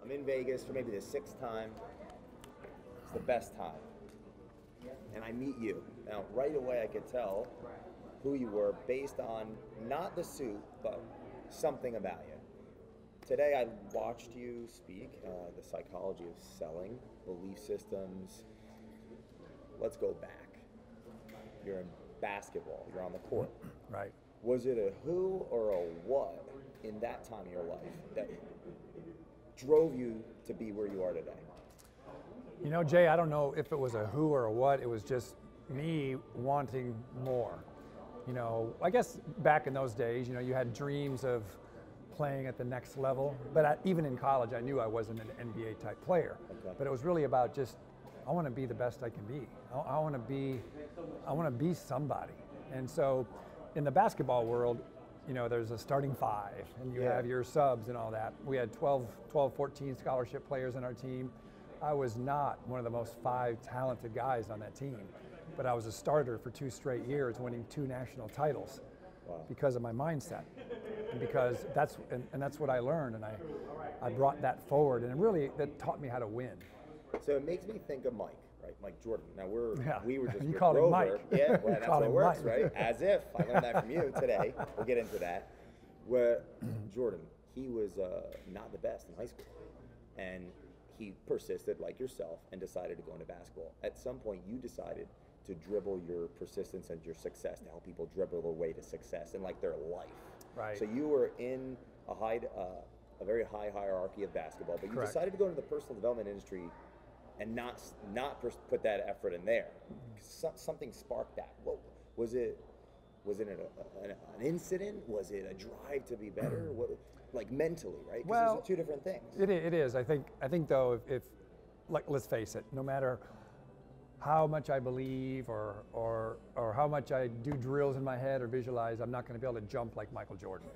I'm in Vegas for maybe the 6th time. It's the best time. And I meet you. Now, right away I could tell who you were based on not the suit, but something about you. Today I watched you speak, the psychology of selling, belief systems. Let's go back. You're in basketball, you're on the court. Right. Was it a who or a what in that time of your life that drove you to be where you are today? You know, Jay, I don't know if it was a who or a what. It was just me wanting more. You know, I guess back in those days, you know, you had dreams of playing at the next level. But even in college, I knew I wasn't an NBA type player. Okay. But it was really about just, I want to be the best I can be. I want to be somebody. And so in the basketball world, you know, there's a starting 5 and you have your subs and all that. We had 12, 14 scholarship players on our team. I was not one of the most 5 talented guys on that team, but I was a starter for 2 straight years, winning 2 national titles. Wow. Because of my mindset, and because that's what I learned, and I brought that forward, and really that taught me how to win. So it makes me think of Mike, right? Mike Jordan. Now we were just you call him Mike. Yeah, well, that's how it works, right? As if I learned that from you today. We'll get into that. Where Jordan, he was not the best in high school, and he persisted like yourself and decided to go into basketball. At some point, you decided to dribble your persistence and your success, to help people dribble their way to success in like their life. Right. So you were in a very high hierarchy of basketball, but you Correct. decided to go into the personal development industry and not put that effort in there. Something sparked that. What was it? Was it an incident? Was it a drive to be better? Like mentally, right? Because well, those are 2 different things. It is. I think though, if like, let's face it, no matter how much I believe or how much I do drills in my head or visualize, I'm not going to be able to jump like Michael Jordan,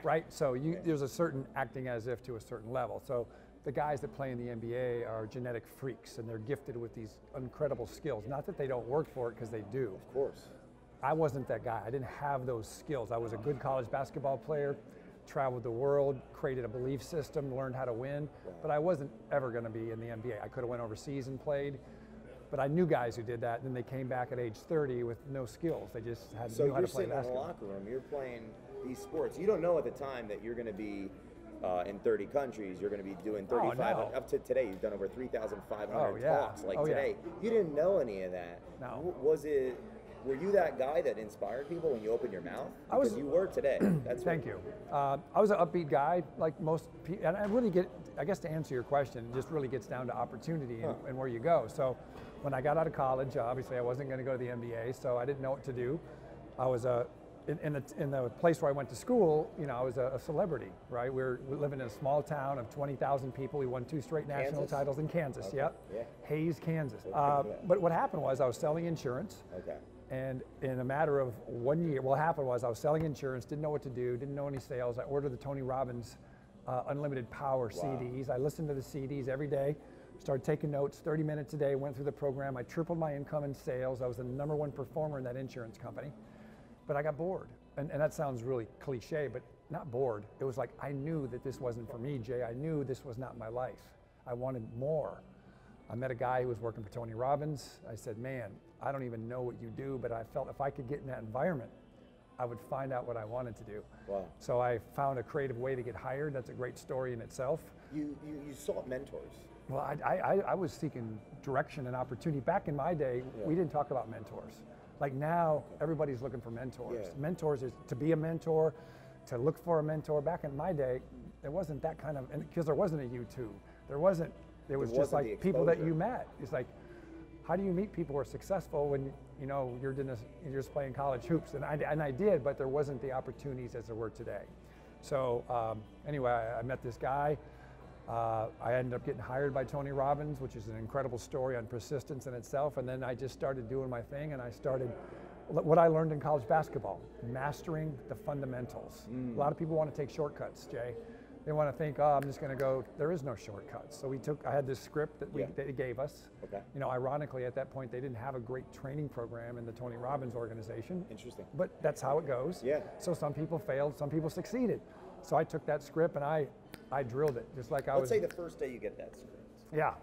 right? So there's a certain acting as if to a certain level. So the guys that play in the NBA are genetic freaks, and they're gifted with these incredible skills. Not that they don't work for it, because they do. Of course. I wasn't that guy. I didn't have those skills. I was a good college basketball player, traveled the world, created a belief system, learned how to win, but I wasn't ever going to be in the NBA. I could have went overseas and played. But I knew guys who did that, and then they came back at age 30 with no skills. They just knew how to play basketball. So you're sitting in the locker room, you're playing these sports. You don't know at the time that you're going to be in 30 countries. You're going to be doing 35. Oh, no. Up to today, you've done over 3,500 talks. Like today, you didn't know any of that. No. Were you that guy that inspired people when you opened your mouth? Because you were today. Thank you. I was an upbeat guy, like most people, and I guess to answer your question, it just really gets down to opportunity and where you go. So when I got out of college, obviously I wasn't going to go to the NBA, so I didn't know what to do. I was in the place where I went to school, you know, I was a celebrity, right? We're living in a small town of 20,000 people. We won 2 straight national titles in Kansas. Okay. Yep. Yeah. Hayes, Kansas. But what happened was I was selling insurance. Okay. And in a matter of 1 year, what happened was I was selling insurance, didn't know what to do, didn't know any sales. I ordered the Tony Robbins Unlimited Power CDs. I listened to the CDs every day, started taking notes, 30 minutes a day, went through the program. I tripled my income in sales. I was the #1 performer in that insurance company. But I got bored. And that sounds really cliche, but not bored. It was like I knew that this wasn't for me, Jay. I knew this was not my life. I wanted more. I met a guy who was working for Tony Robbins. I said, man, I don't even know what you do, but I felt if I could get in that environment, I would find out what I wanted to do. Wow. So I found a creative way to get hired. That's a great story in itself. You sought mentors. Well, I was seeking direction and opportunity. Back in my day, we didn't talk about mentors. Like now, everybody's looking for mentors. Yeah. Mentors is to be a mentor, to look for a mentor. Back in my day, there wasn't that kind of, because there wasn't a YouTube. There was just like people that you met. It's like, how do you meet people who are successful when you're just playing college hoops? And I did, but there wasn't the opportunities as there were today. So anyway, I met this guy. I ended up getting hired by Tony Robbins, which is an incredible story on persistence in itself. And then I just started doing my thing, and I started what I learned in college basketball, mastering the fundamentals. A lot of people want to take shortcuts, Jay. They want to think, oh, I'm just going to go. There is no shortcuts. So I had this script that they gave us. Okay. Ironically, at that point, they didn't have a great training program in the Tony Robbins organization. Interesting. But that's how it goes. Yeah. So some people failed, some people succeeded. So I took that script and I drilled it, just like I was. Let's say the first day you get that script. Yeah.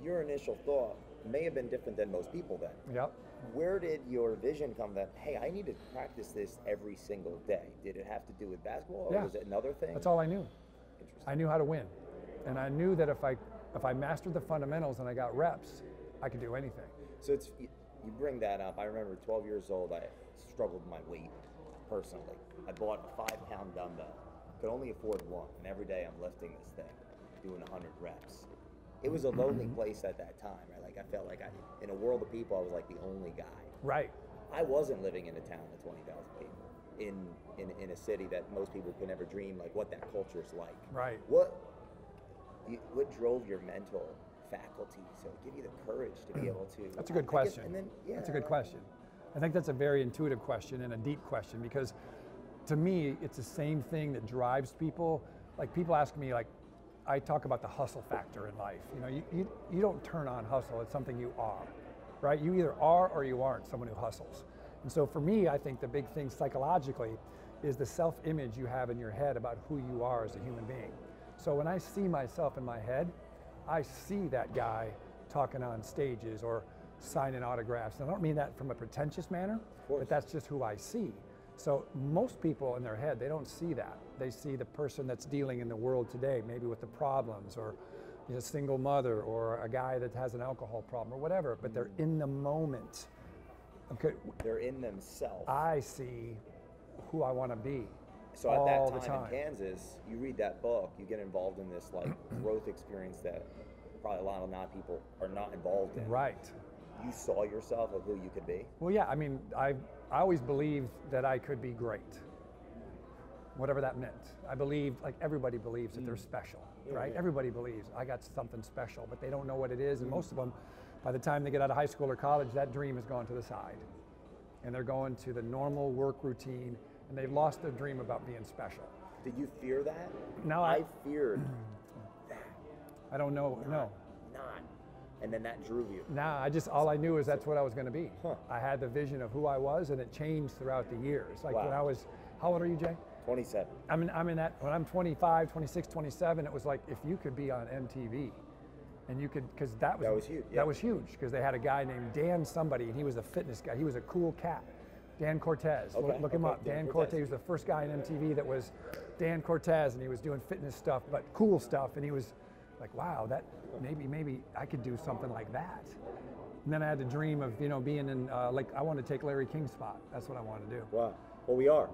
Your initial thought may have been different than most people then. Yep. Where did your vision come that, hey, I need to practice this every single day? Did it have to do with basketball, or was it another thing? That's all I knew. Interesting. I knew how to win. And I knew that if I mastered the fundamentals and I got reps, I could do anything. So you bring that up. I remember 12 years old, I struggled with my weight personally. I bought a 5-pound dumbbell, could only afford one, and every day I'm lifting this thing, doing 100 reps. It was a lonely place at that time, right? Like I felt like in a world of people, I was like the only guy. Right. I wasn't living in a town of 20,000 people, in a city that most people could never dream like what that culture's like. Right. What drove your mental faculty to give you the courage to be able to? That's a good question. That's a good right. question. I think that's a very intuitive question and a deep question, because to me, it's the same thing that drives people. Like people ask me, like, I talk about the hustle factor in life. You know, you don't turn on hustle, it's something you are, right? You either are or you aren't someone who hustles. And so for me, I think the big thing psychologically is the self-image you have in your head about who you are as a human being. So when I see myself in my head, I see that guy talking on stages or signing autographs. And I don't mean that from a pretentious manner, but that's just who I see. So most people in their head, they don't see that. They see the person that's dealing in the world today, maybe with the problems, or a single mother, or a guy that has an alcohol problem, or whatever, but they're in the moment. Okay. They're in themselves. I see who I want to be. So at that time in Kansas, you read that book, you get involved in this like growth experience that probably a lot of people are not involved in. Right. You saw yourself of who you could be? Well, yeah, I mean, I always believed that I could be great, whatever that meant. I believed, like everybody believes that they're special, right? Yeah. Everybody believes, I got something special, but they don't know what it is, and most of them, by the time they get out of high school or college, that dream has gone to the side. And they're going to the normal work routine, and they've lost their dream about being special. Did you fear that? No, I feared that. I don't know, no. And then that drew you? Nah, all I knew is that's what I was going to be. Huh. I had the vision of who I was, and it changed throughout the years. Like when I was, how old are you, Jay? 27. I'm in that, when I'm 25, 26, 27, it was like if you could be on MTV, and you could, because that was huge. That was huge, because they had a guy named Dan somebody, and he was a fitness guy. He was a cool cat. Dan Cortez. Okay. Look him up. Dan Cortez. He was the first guy in MTV that was Dan Cortez, and he was doing fitness stuff, but cool stuff, and he was like, wow, that maybe I could do something like that. And then I had the dream of, being in, like, I want to take Larry King's spot. That's what I want to do. Wow. Well, we are.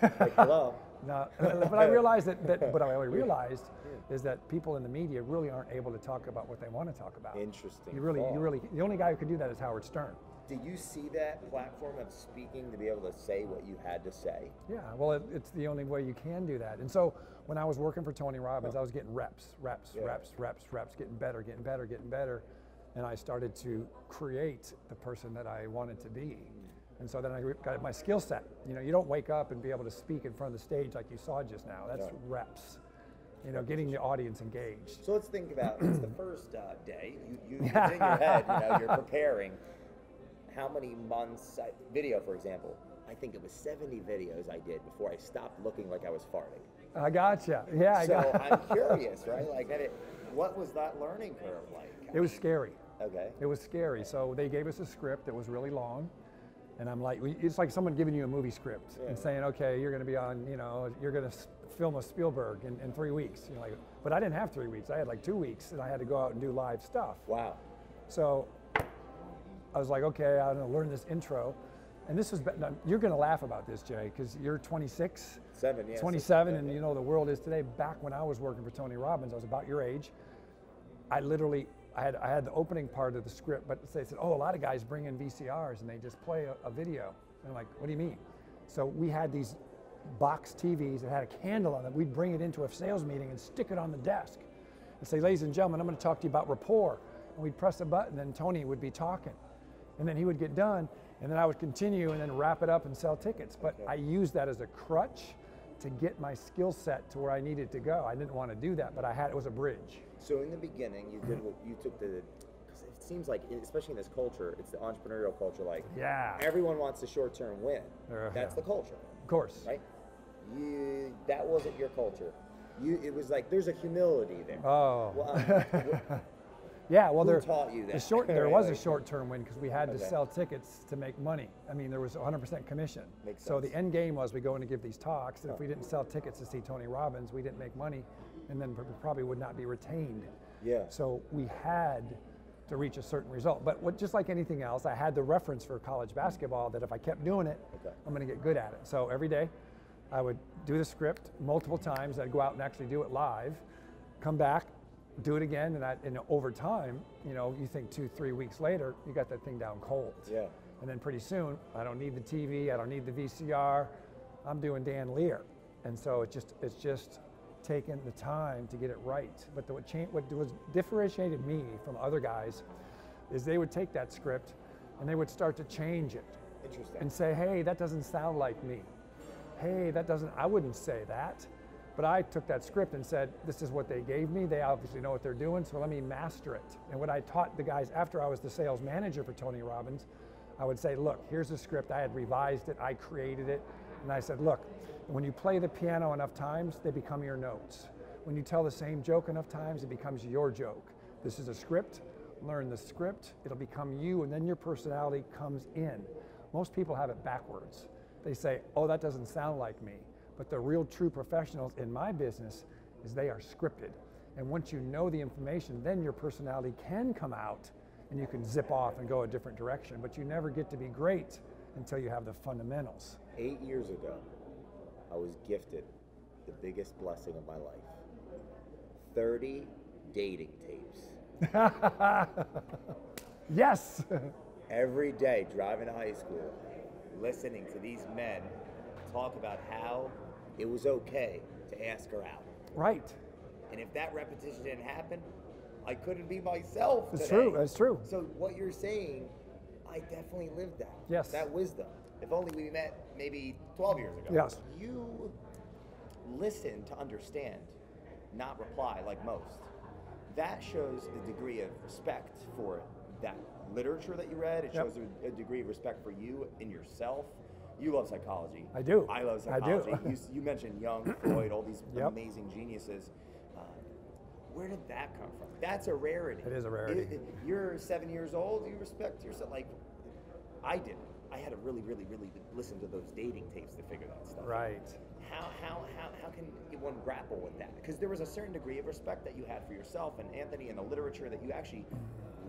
Like, hello. No, but I realized that what I realized is that people in the media really aren't able to talk about what they want to talk about. Interesting. You really, the only guy who could do that is Howard Stern. Did you see that platform of speaking to be able to say what you had to say? Yeah, well, it's the only way you can do that. And so when I was working for Tony Robbins, I was getting reps, getting better. And I started to create the person that I wanted to be. And so then I got my skill set. You don't wake up and be able to speak in front of the stage like you saw just now. That's reps. Getting the audience engaged. So let's think about it's the first day. It's in your head. You're preparing. How many months? Video, for example. I think it was 70 videos I did before I stopped looking like I was farting. I gotcha. Yeah, I'm curious, right? Like, what was that learning curve like? It was scary. Okay. It was scary. So they gave us a script that was really long. And I'm like, it's like someone giving you a movie script and saying, okay, you're going to be on, you're going to film a Spielberg in 3 weeks. But I didn't have 3 weeks. I had like 2 weeks, and I had to go out and do live stuff. Wow. So I was like, okay, I'm going to learn this intro. And this was, you're going to laugh about this, Jay, because you're 26. 27, and the world is today. Back when I was working for Tony Robbins, I was about your age. I had the opening part of the script, but they said, oh, a lot of guys bring in VCRs and they just play a video. And I'm like, what do you mean? So we had these box TVs that had a candle on them. We'd bring it into a sales meeting and stick it on the desk and say, ladies and gentlemen, I'm going to talk to you about rapport. And we'd press a button, and Tony would be talking. And then he would get done, and then I would continue and then wrap it up and sell tickets. But I used that as a crutch to get my skill set to where I needed to go. I didn't want to do that, but it was a bridge. So in the beginning, you did what you took because it seems like, especially in this culture, it's the entrepreneurial culture, like everyone wants the short-term win. That's the culture. Of course. Right? that wasn't your culture. It was like there's a humility there. Oh. Well, yeah, well, who taught you that? There was a short-term win because we had to sell tickets to make money. I mean, there was 100% commission. Makes so sense. the end game was we go in to give these talks, and if we didn't sell tickets to see Tony Robbins, we didn't make money, and then we probably would not be retained. Yeah. So we had to reach a certain result. But just like anything else, I had the reference for college basketball that if I kept doing it, I'm going to get good at it. So every day, I would do the script multiple times. I'd go out and actually do it live, come back, do it again, and over time, you think 2-3 weeks later, you got that thing down cold. Yeah. And then pretty soon, I don't need the TV, I don't need the VCR, I'm doing Dan Lier. And so it's just taken the time to get it right. But what was differentiated me from other guys is they would take that script and they would start to change it. Interesting. And say, hey, that doesn't sound like me. Hey, I wouldn't say that. But I took that script and said, this is what they gave me. They obviously know what they're doing, so let me master it. And what I taught the guys after I was the sales manager for Tony Robbins, I would say, look, here's the script. I had revised it. I created it. And I said, look, when you play the piano enough times, they become your notes. When you tell the same joke enough times, it becomes your joke. This is a script. Learn the script. It'll become you, and then your personality comes in. Most people have it backwards. They say, oh, that doesn't sound like me. But the real true professionals in my business is they are scripted. And once you know the information, then your personality can come out and you can zip off and go a different direction. But you never get to be great until you have the fundamentals. 8 years ago, I was gifted the biggest blessing of my life. 30 dating tapes. Yes! Every day driving to high school, listening to these men talk about how it was okay to ask her out. Right. And if that repetition didn't happen, I couldn't be myself today. It's true, that's true. So what you're saying, I definitely lived that. Yes. That wisdom. If only we met maybe 12 years ago. Yes. You listen to understand, not reply like most. That shows a degree of respect for that literature that you read. It shows a degree of respect for you and yourself. You love psychology. I do. I love psychology. I do. You mentioned Jung, Freud, all these amazing geniuses. Where did that come from? That's a rarity. It is a rarity. You're 7 years old. You respect yourself. Like I did. I had to really listen to those dating tapes to figure that stuff out. Right. How can one grapple with that? Because there was a certain degree of respect that you had for yourself and Anthony and the literature that you actually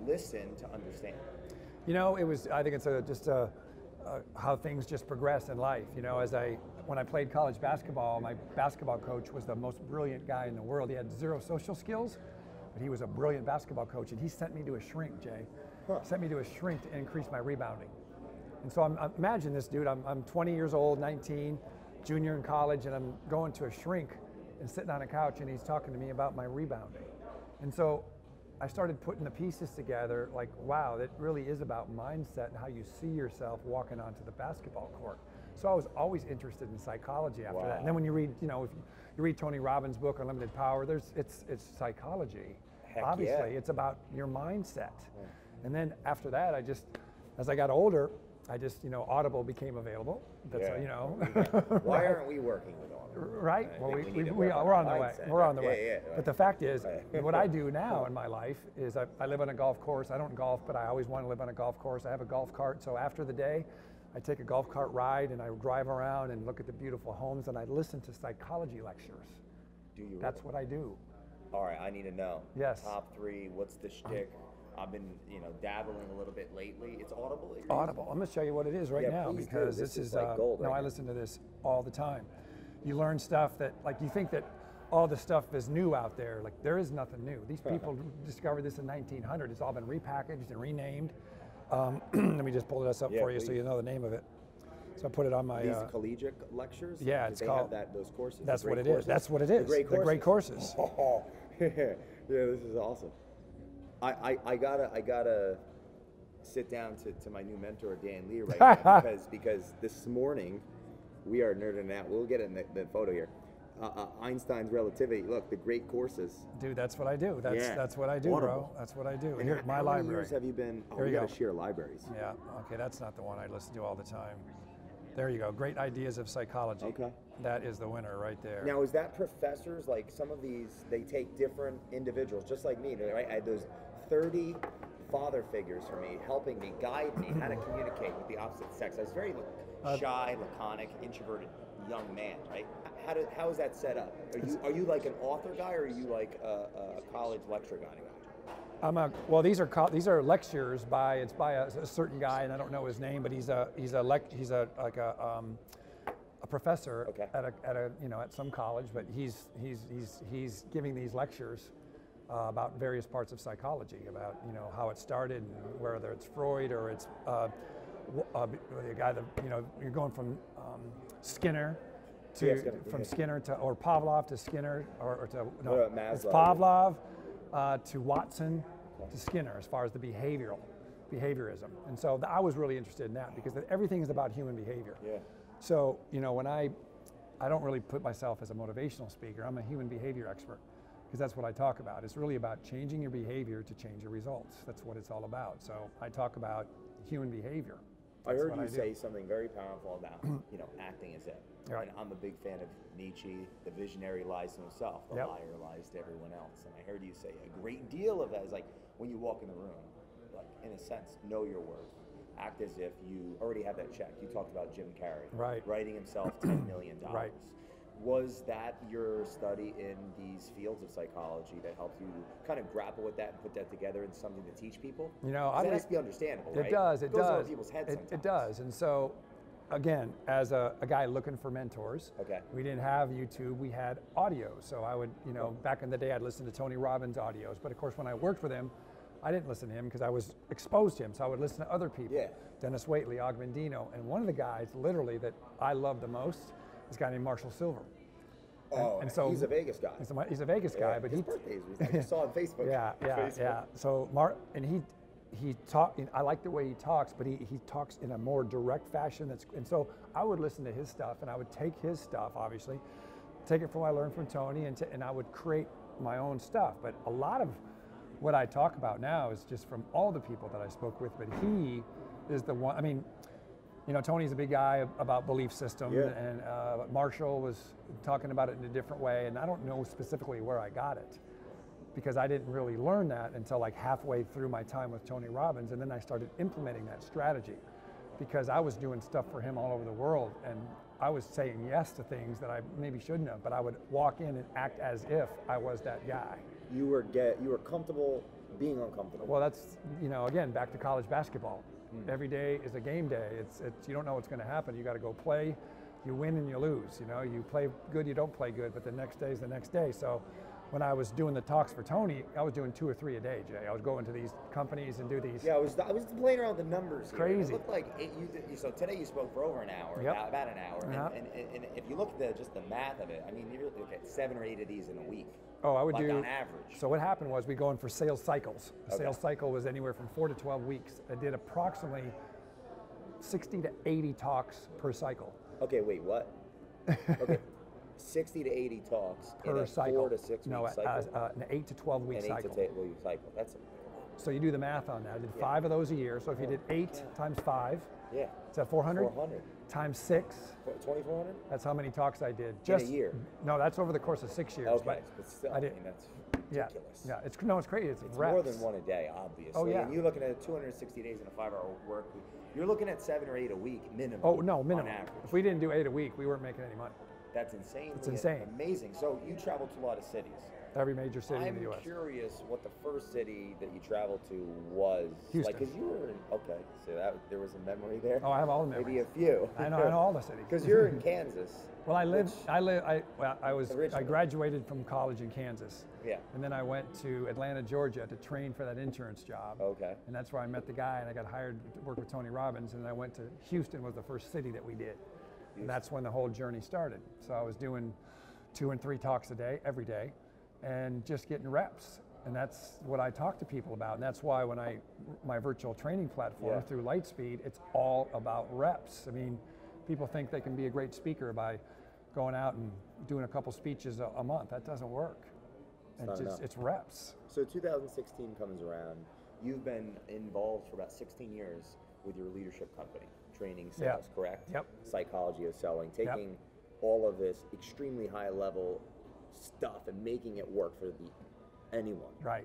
listened to understand. It was. I think it's just how things just progress in life. When I played college basketball, my basketball coach was the most brilliant guy in the world. He had zero social skills, but he was a brilliant basketball coach, and he sent me to a shrink, Jay. He sent me to a shrink to increase my rebounding. And so imagine this dude, I'm 20 years old, 19, junior in college, and I'm going to a shrink and sitting on a couch, and he's talking to me about my rebounding. And so I started putting the pieces together, like, wow, that really is about mindset and how you see yourself walking onto the basketball court. So I was always interested in psychology after that. And then when you read, if you read Tony Robbins' book, Unlimited Power, it's psychology. Heck obviously, it's about your mindset. And then after that, as I got older, Audible became available. That's Why aren't we working with Audible? Right. Well, we're on the way. We're on the way. Yeah. But the fact is, what I do now in my life is I live on a golf course. I don't golf, but I always want to live on a golf course. I have a golf cart. So after the day, I take a golf cart ride and I drive around and look at the beautiful homes and I listen to psychology lectures. Do you? That's what I do. All right, I need to know. Yes. Top 3. What's the shtick? I've been, dabbling a little bit lately. It's Audible. Audible. I'm going to show you what it is right now because this is like gold. I listen to this all the time. You learn stuff that, like, you think that all the stuff is new out there. Like, there is nothing new. These people discovered this in 1900. It's all been repackaged and renamed. Let me just pull this up for you so you know the name of it. So I put it on my. These collegiate lectures. Yeah, it's called. Have those courses. That's what it is. That's what it is. The great courses. Oh, yeah, this is awesome. I gotta sit down to my new mentor Dan Lier right now because this morning we are nerding out. We'll get in the photo here. Einstein's relativity. Look, the great courses. Dude, that's what I do. That's what I do, Audible. Bro. That's what I do. And Here, my how library. many years have you been? Here we you gotta go. share libraries. Yeah. Okay, that's not the one I listen to all the time. There you go. Great Ideas of Psychology. Okay. That is the winner right there. Now, is that professors, like some of these, they take different individuals, just like me, right? I had those 30 father figures for me, helping me, guide me how to communicate with the opposite sex. I was very shy, laconic, introverted young man, right? How is that set up? Are you like an author guy, or are you like a college lecture guy? Well, these are lectures by a certain guy, and I don't know his name, but he's a professor at some college, but he's giving these lectures about various parts of psychology, about how it started, and whether it's Freud or it's a guy that you're going from Skinner to Skinner to, or Pavlov to Skinner, or to it's Pavlov to Watson to Skinner, as far as the behaviorism. And so I was really interested in that, because everything is about human behavior. Yeah. So when I don't really put myself as a motivational speaker, I'm a human behavior expert, because that's what I talk about. It's really about changing your behavior to change your results. That's what it's all about. So I talk about human behavior. I heard you say something very powerful about acting as if. Right. And I'm a big fan of Nietzsche. The visionary lies to himself. The liar lies to everyone else. And I heard you say a great deal of that is like when you walk in the room, like in a sense, know your worth. Act as if you already have that check. You talked about Jim Carrey, right? Writing himself $10 million. Right. Was that your study in these fields of psychology that helped you kind of grapple with that and put that together in something to teach people? That has to be understandable, right? It does. It goes over people's heads sometimes. It does. And so, again, as a guy looking for mentors, we didn't have YouTube. We had audio. So I would, back in the day, I'd listen to Tony Robbins audios. But of course, when I worked with him, I didn't listen to him because I was exposed to him. So I would listen to other people. Yeah. Dennis Waitley, Og Mandino, and one of the guys, literally, that I love the most is a guy named Marshall Silver. And so he's a Vegas guy. He's a Vegas guy, but his birthdays. I just saw on Facebook. Yeah. So he talk. I like the way he talks, but he talks in a more direct fashion. And so I would listen to his stuff, and I would take his stuff, obviously, take it from what I learned from Tony, and I would create my own stuff. But a lot of what I talk about now is just from all the people that I spoke with. But he is the one. I mean, Tony's a big guy about belief system, and Marshall was talking about it in a different way, and I don't know specifically where I got it, because I didn't really learn that until like halfway through my time with Tony Robbins, and then I started implementing that strategy, because I was doing stuff for him all over the world, and I was saying yes to things that I maybe shouldn't have, but I would walk in and act as if I was that guy. You were comfortable being uncomfortable. Well, that's, again, back to college basketball. Every day is a game day. It's you don't know what's going to happen. You got to go play. You win and you lose. You play good, you don't play good, but the next day is the next day. So when I was doing the talks for Tony, I was doing 2 or 3 a day, Jay. I was going to these companies and do these. Yeah, I was playing around with the numbers here. Crazy. It looked like so today you spoke for over an hour, about an hour. And if you look at just the math of it, I mean, you look at 7 or 8 of these in a week. Oh, I would like do on average. So what happened was we go in for sales cycles. A sales cycle was anywhere from 4 to 12 weeks. I did approximately 60 to 80 talks per cycle. Okay, wait, what? Okay, 60 to 80 talks per in a cycle. 4 to 6 week cycle. An 8 to 12 week cycle. An 8 to 12 week cycle. That's so you do the math on that. I did 5 of those a year. So if you did 8 times 5, is that 400? 400 times 6. 2,400. That's how many talks I did. In a year. No, that's over the course of 6 years. Okay, but still, I mean, that's ridiculous. Yeah, it's crazy. It's reps. More than one a day, obviously. Oh, yeah. And you're looking at 260 days in a 5-hour work week. You're looking at 7 or 8 a week minimum. Oh no, minimum. On average. If we didn't do 8 a week, we weren't making any money. That's insane. It's insane. Amazing. So you traveled to a lot of cities. Every major city in the U.S. I'm curious what the first city that you traveled to was. Houston. Like, because you were in, so there was a memory there. Oh, I have all the memories. Maybe a few. I know all the cities. Because you're in Kansas. Well, I graduated from college in Kansas. Yeah. And then I went to Atlanta, Georgia to train for that insurance job. Okay. And that's where I met the guy, and I got hired to work with Tony Robbins, and I went to Houston was the first city that we did. And that's when the whole journey started. So I was doing 2 and 3 talks a day, every day, and just getting reps. And that's what I talk to people about. And that's why when my virtual training platform through Lightspeed, it's all about reps. I mean, people think they can be a great speaker by going out and doing a couple speeches a month. That doesn't work. It's reps. So 2016 comes around. You've been involved for about 16 years with your leadership company, training sales, correct? Yep. Psychology of selling, taking all of this extremely high level stuff and making it work for anyone. Right.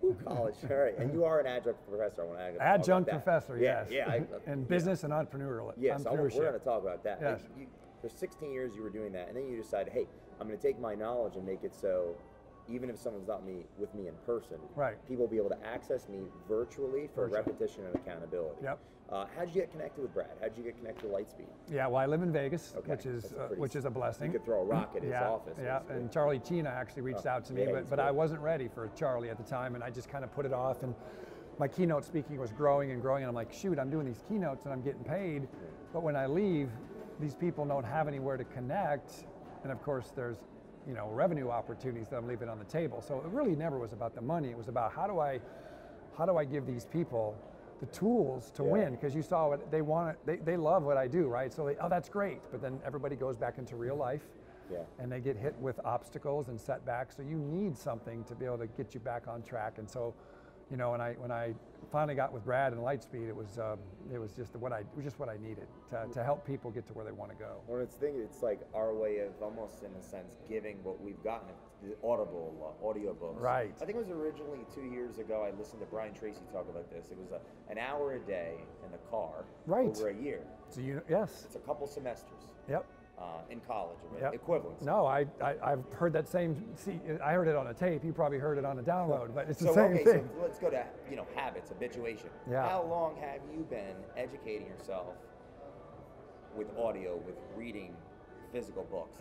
Ooh, college, all right. And you are an adjunct professor. I want to adjunct professor, yes. Yeah. In business and entrepreneurial. Yes, we're going to talk about that. Yes. Like for 16 years you were doing that, and then you decided, hey, I'm going to take my knowledge and make it so even if someone's not with me in person, people will be able to access me virtually for repetition and accountability. Yep. How did you get connected with Brad? How did you get connected with Lightspeed? Yeah, well, I live in Vegas, which is a blessing. You could throw a rock at his office. Yeah, and Charlie Chena actually reached out to me, but I wasn't ready for Charlie at the time, and I just kind of put it off. And my keynote speaking was growing and growing, and I'm like, shoot, I'm doing these keynotes and I'm getting paid, but when I leave, these people don't have anywhere to connect, and of course there's revenue opportunities that I'm leaving on the table. So it really never was about the money. It was about how do I give these people the tools to win, because you saw what they want. They love what I do, right? So that's great, but then everybody goes back into real life, and they get hit with obstacles and setbacks. So you need something to be able to get you back on track. And so, when I finally got with Brad and Lightspeed, it was just what I needed to help people get to where they want to go. Well, it's like our way of almost, in a sense, giving what we've gotten, the Audible audiobooks. Right. I think it was originally 2 years ago. I listened to Brian Tracy talk about this. It was an hour a day in the car over a year. So yes. It's a couple semesters. Yep. In college, equivalents. No, I've heard that same. See, I heard it on a tape. You probably heard it on a download, but it's the same thing. So let's go to habits, habituation. Yeah. How long have you been educating yourself with audio, with reading physical books?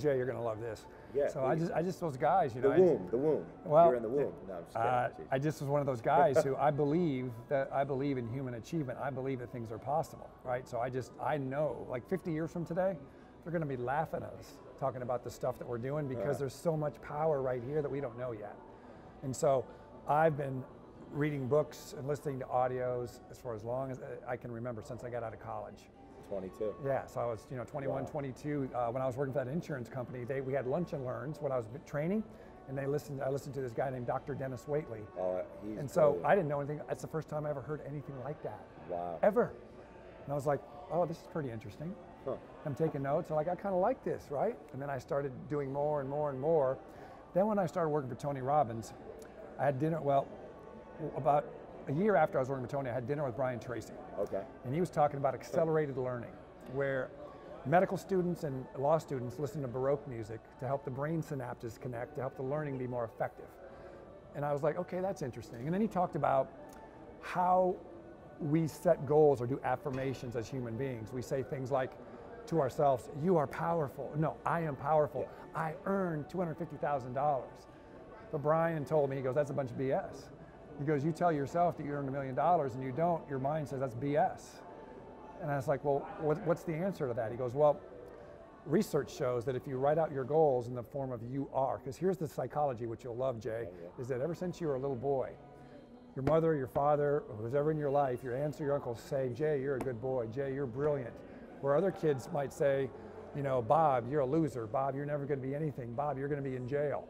Jay, you're gonna love this. Yeah. So I just those guys, The womb. Well, you're in the womb. No, I'm just kidding. I just was one of those guys who I believe in human achievement. I believe that things are possible, right? So I know, like 50 years from today, they're going to be laughing at us talking about the stuff that we're doing, because there's so much power right here that we don't know yet. And so I've been reading books and listening to audios as long as I can remember, since I got out of college. 22. Yeah, so I was 21, 22. When I was working for that insurance company, we had lunch and learns when I was training, and I listened to this guy named Dr. Dennis Waitley. And so I didn't know anything. That's the first time I ever heard anything like that. Wow. Ever. And I was like, oh, this is pretty interesting. Huh. I'm taking notes, and I kind of like this, right? And then I started doing more and more and more. Then when I started working for Tony Robbins, I had dinner, about a year after I was working for Tony, I had dinner with Brian Tracy. Okay. And he was talking about accelerated learning, where medical students and law students listen to Baroque music to help the brain synapses connect, to help the learning be more effective. And I was like, okay, that's interesting. And then he talked about how we set goals or do affirmations as human beings. We say things like to ourselves, you are powerful. No, I am powerful. Yeah. I earned $250,000. But Brian told me, he goes, that's a bunch of BS. He goes, you tell yourself that you earned $1 million and you don't, your mind says that's BS. And I was like, well, what's the answer to that? He goes, well, research shows that if you write out your goals in the form of you are, because here's the psychology, which you'll love, Jay, is that ever since you were a little boy, your mother, your father, or who's ever in your life, your aunts or your uncles say, Jay, you're a good boy. Jay, you're brilliant. Where other kids might say, Bob, you're a loser. Bob, you're never going to be anything. Bob, you're going to be in jail.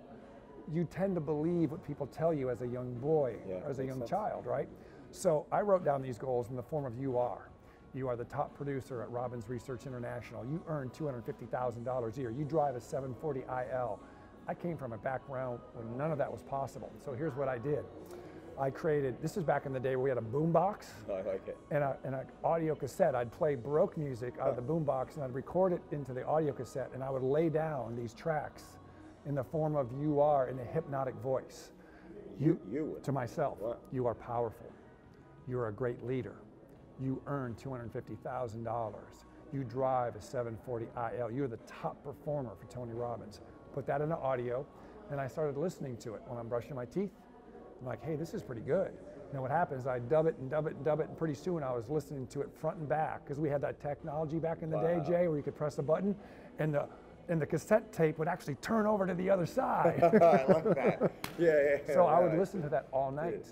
You tend to believe what people tell you as a young boy, or as a young child, right? So I wrote down these goals in the form of you are. You are the top producer at Robbins Research International. You earn $250,000 a year. You drive a 740 IL. I came from a background when none of that was possible. So here's what I did. I created, this is back in the day where we had a boom box. I like it. And an audio cassette. I'd play Baroque music out of the boom box, and I'd record it into the audio cassette, and I would lay down these tracks in the form of you are in a hypnotic voice. You to myself, you are powerful. You're a great leader. You earn $250,000. You drive a 740 IL. You're the top performer for Tony Robbins. Put that in the audio, and I started listening to it when I'm brushing my teeth. I'm like, hey, this is pretty good. Now what happens, I dub it and dub it and dub it, and pretty soon I was listening to it front and back, because we had that technology back in the day, Jay, where you could press a button, and the cassette tape would actually turn over to the other side. I like that. Yeah. So I would listen to that all night.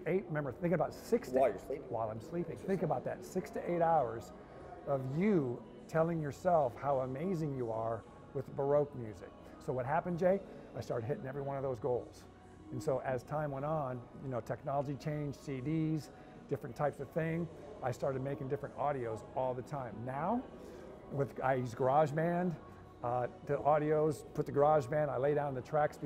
Think about while you're sleeping. While I'm sleeping. Think about that, 6 to 8 hours of you telling yourself how amazing you are with Baroque music. So what happened, Jay? I started hitting every one of those goals. And so as time went on, technology changed, CDs, different types of thing. I started making different audios all the time. Now, I use GarageBand, the audios, put the GarageBand, I lay down the tracks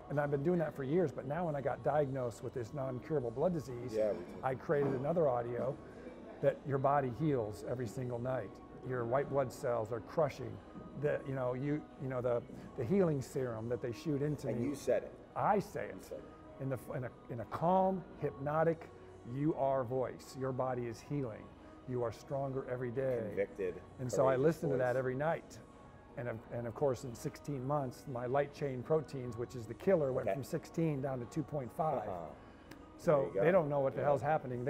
and I've been doing that for years, but now when I got diagnosed with this non-curable blood disease, I created another audio that your body heals every single night. Your white blood cells are crushing. The healing serum that they shoot into me. And you said it. I say it. In a calm, hypnotic, you are voice. Your body is healing. You are stronger every day. Convicted. And so I listen to that every night. And of course, in 16 months, my light chain proteins, which is the killer, went from 16 down to 2.5. So they don't know what the hell's happening.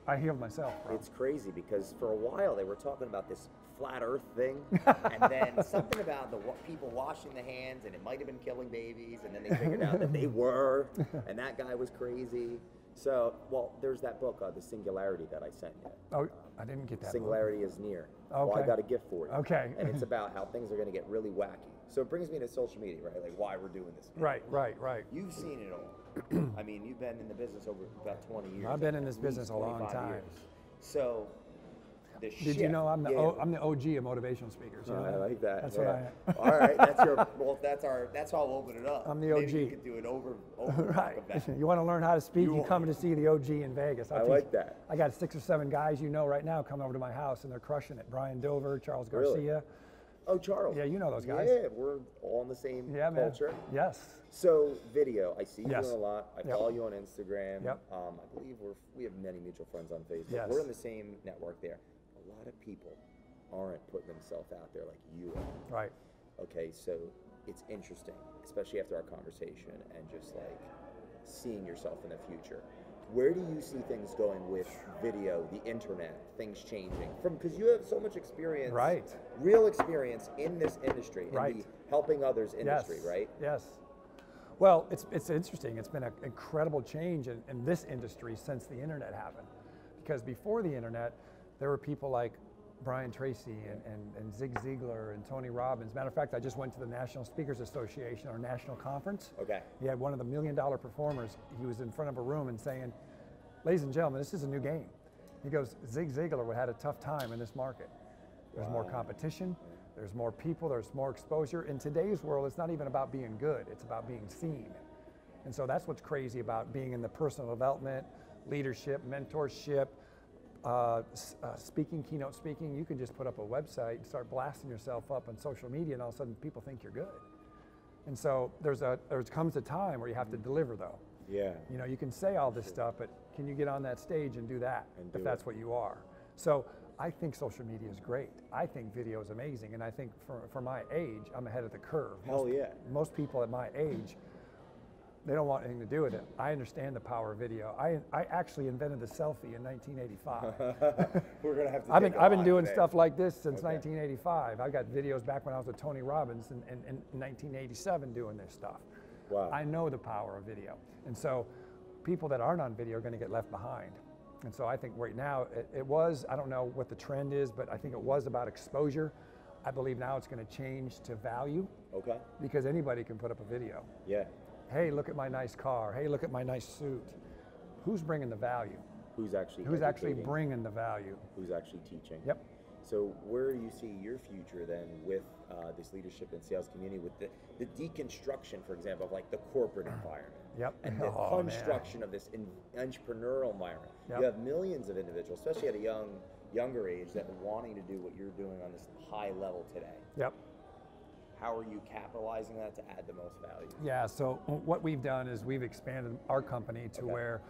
I healed myself, bro. It's crazy because for a while they were talking about this flat earth thing, and then something about the people washing the hands, and it might have been killing babies, and then they figured out that they were, and that guy was crazy. So, well, there's that book, The Singularity, that I sent you. Oh, I didn't get that. Singularity is near. Okay. Well, I got a gift for you. Okay. And it's about how things are going to get really wacky. So it brings me to social media, right? Like why we're doing this. Right. You've seen it all. I mean, you've been in the business over about 20 years. I've been in this business a long time. Years. So, did you know I'm the OG of motivational speakers? You know I like that. That's what I am. All right, that's how I'll open it up. I'm the OG. Maybe you could do an over right. of that. You want to learn how to speak? You come to see the OG in Vegas. I like that. I got 6 or 7 guys right now coming over to my house, and they're crushing it. Brian Dover, Charles Garcia. Really? Oh, Charles. Yeah, you know those guys. Yeah, we're all in the same culture. Man. Yes. So video, I see you doing a lot. I Yep. follow you on Instagram. Yep. I believe we have many mutual friends on Facebook. Yes. We're in the same network there. A lot of people aren't putting themselves out there like you are. Right. Okay, so it's interesting, especially after our conversation and just like seeing yourself in the future. Where do you see things going with video, the internet, things changing? Because you have so much experience, right? Real experience in this industry, right? In the helping others industry, yes. right? Yes. Well, it's interesting. It's been an incredible change in this industry since the internet happened. Because before the internet, there were people like Brian Tracy and Zig Ziglar and Tony Robbins. Matter of fact, I just went to the National Speakers Association, our national conference. Okay. He had one of the $1 million performers. He was in front of a room and saying, "Ladies and gentlemen, this is a new game." He goes, "Zig Ziglar had a tough time in this market. There's more competition, there's more people, there's more exposure. In today's world, it's not even about being good, it's about being seen." And so that's what's crazy about being in the personal development, leadership, mentorship, speaking, keynote speaking. You can just put up a website and start blasting yourself up on social media, and all of a sudden people think you're good. And so there comes a time where you have to deliver, though. Yeah. You know, you can say all this stuff, but can you get on that stage and do that if that's what you are? So I think social media is great. I think video is amazing, and I think for my age, I'm ahead of the curve. Most people at my age, they don't want anything to do with it. I understand the power of video. I actually invented the selfie in 1985. We're gonna have to. I've been doing stuff like this since 1985. I got videos back when I was with Tony Robbins in 1987 doing this stuff. Wow. I know the power of video, and so people that aren't on video are going to get left behind. And so I think right now it was. I don't know what the trend is, but I think it was about exposure. I believe now it's going to change to value. Okay. Because anybody can put up a video. Yeah. Hey, look at my nice car. Hey, look at my nice suit. Who's bringing the value? Who's actually bringing the value? Who's actually teaching? Yep. So where do you see your future then with this leadership and sales community, with the deconstruction, for example, of like the corporate environment? Yep. And the construction of this entrepreneurial environment. Yep. You have millions of individuals, especially at a younger age, that are wanting to do what you're doing on this high level today. Yep. How are you capitalizing that to add the most value? Yeah, so what we've done is we've expanded our company to where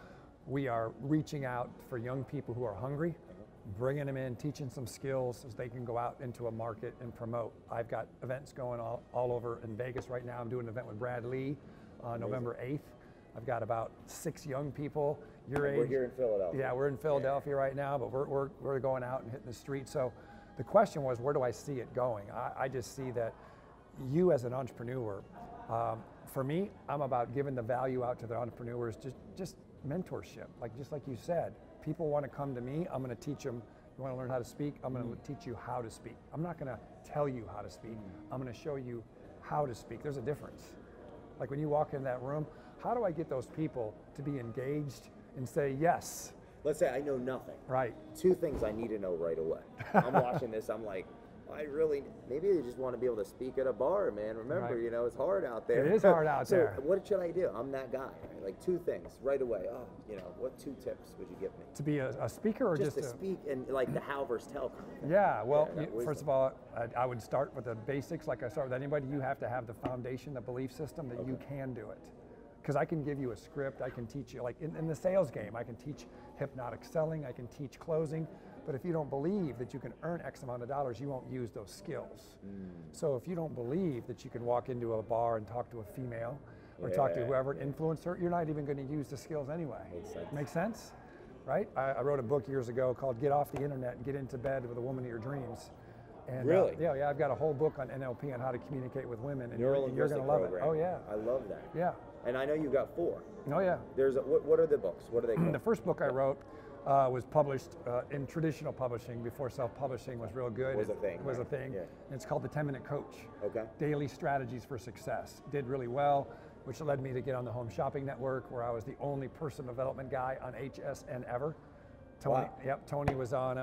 we are reaching out for young people who are hungry, bringing them in, teaching some skills so they can go out into a market and promote. I've got events going all over in Vegas right now. I'm doing an event with Brad Lee on November 8th. I've got about 6 young people your age. We're here in Philadelphia. Yeah, we're in Philadelphia right now, but we're going out and hitting the street. So the question was, where do I see it going? I just see that you as an entrepreneur, for me, I'm about giving the value out to the entrepreneurs, just mentorship, just like you said. People want to come to me, I'm going to teach them. You want to learn how to speak? I'm going to teach you how to speak. I'm not going to tell you how to speak. I'm going to show you how to speak. There's a difference. Like when you walk in that room, how do I get those people to be engaged and say, yes, let's say I know nothing. Right. 2 things I need to know right away. I'm watching this, I'm like, maybe they just want to be able to speak at a bar, man. Remember, Right. you know, it's hard out there. It is hard out there. So what should I do? I'm that guy, right? Like 2 things right away. Oh, you know, what 2 tips would you give me? To be a speaker or just to speak and like the how versus tell kind of thing. Yeah, well, that wisdom. first of all, I would start with the basics like I start with anybody. You have to have the foundation, the belief system that you can do it. Because I can give you a script, I can teach you, like in the sales game, I can teach hypnotic selling, I can teach closing, but if you don't believe that you can earn X amount of dollars, you won't use those skills. So if you don't believe that you can walk into a bar and talk to a female or talk to whoever, influence her, you're not even going to use the skills anyway. Makes sense. Make sense? Right? I wrote a book years ago called Get Off the Internet and Get Into Bed with a Woman of Your Dreams. And, really? Yeah, I've got a whole book on NLP on how to communicate with women, and you're going to love program. it. Oh yeah. I love that. Yeah. And I know you got 4. Oh yeah. There's what are the books? What are they called? The first book I wrote was published in traditional publishing before self-publishing was real good. Was a thing. It was a thing. Yeah. And it's called The 10-Minute Coach. Okay. Daily Strategies for Success. Did really well, which led me to get on the Home Shopping Network, where I was the only personal development guy on HSN ever. Tony, Wow. Yep, Tony was on,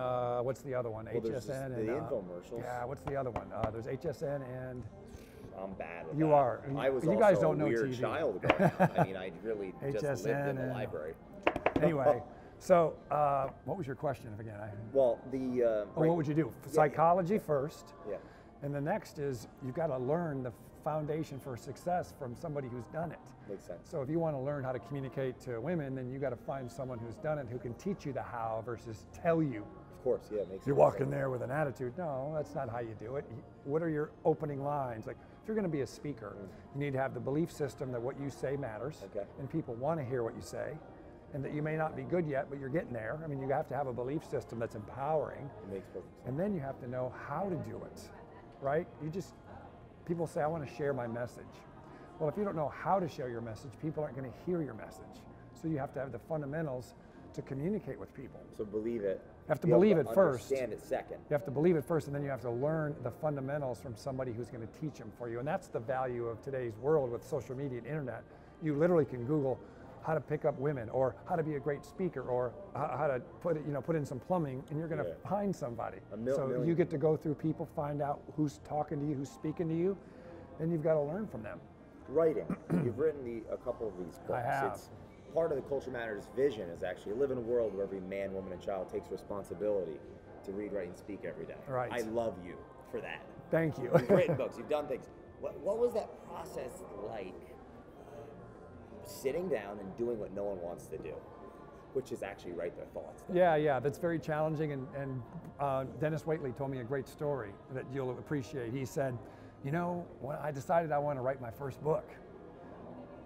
what's the other one? Well, there's HSN the and infomercials. yeah, what's the other one? There's HSN and I'm bad with you that. are. I was you also guys don't a know weird TV. child growing up. I mean, I really just lived HSN in the and- library. Anyway, so what was your question again? Well, the What would you do? Psychology first. Yeah. And the next is you've got to learn the foundation for success from somebody who's done it. Makes sense. So if you want to learn how to communicate to women, then you got to find someone who's done it who can teach you the how versus tell you. Of course, yeah, it makes You sense. walk in there with an attitude. No, that's not how you do it. What are your opening lines? Like if you're going to be a speaker, you need to have the belief system that what you say matters, Okay. and people want to hear what you say, and that you may not be good yet, but you're getting there. I mean, you have to have a belief system that's empowering. It makes perfect sense. And then you have to know how to do it, right? People say, I want to share my message. Well, if you don't know how to share your message, people aren't going to hear your message. So you have to have the fundamentals to communicate with people. So believe it. You have to Be able believe it first. Understand it second. You have to believe it first, and then you have to learn the fundamentals from somebody who's going to teach them for you. And that's the value of today's world with social media and internet. You literally can Google how to pick up women, or how to be a great speaker, or how to put in some plumbing, and you're going to find somebody. So you get to go through people, find out who's talking to you, who's speaking to you, and you've got to learn from them. Writing. You've written a couple of these books. I have. It's part of the Culture Matters vision is actually live in a world where every man, woman, and child takes responsibility to read, write, and speak every day. Right. I love you for that. Thank you. You've written books. You've done things. What was that process like? Sitting down and doing what no one wants to do, which is actually write their thoughts down. Yeah, that's very challenging. And Dennis Waitley told me a great story that you'll appreciate. He said, when I decided I want to write my first book,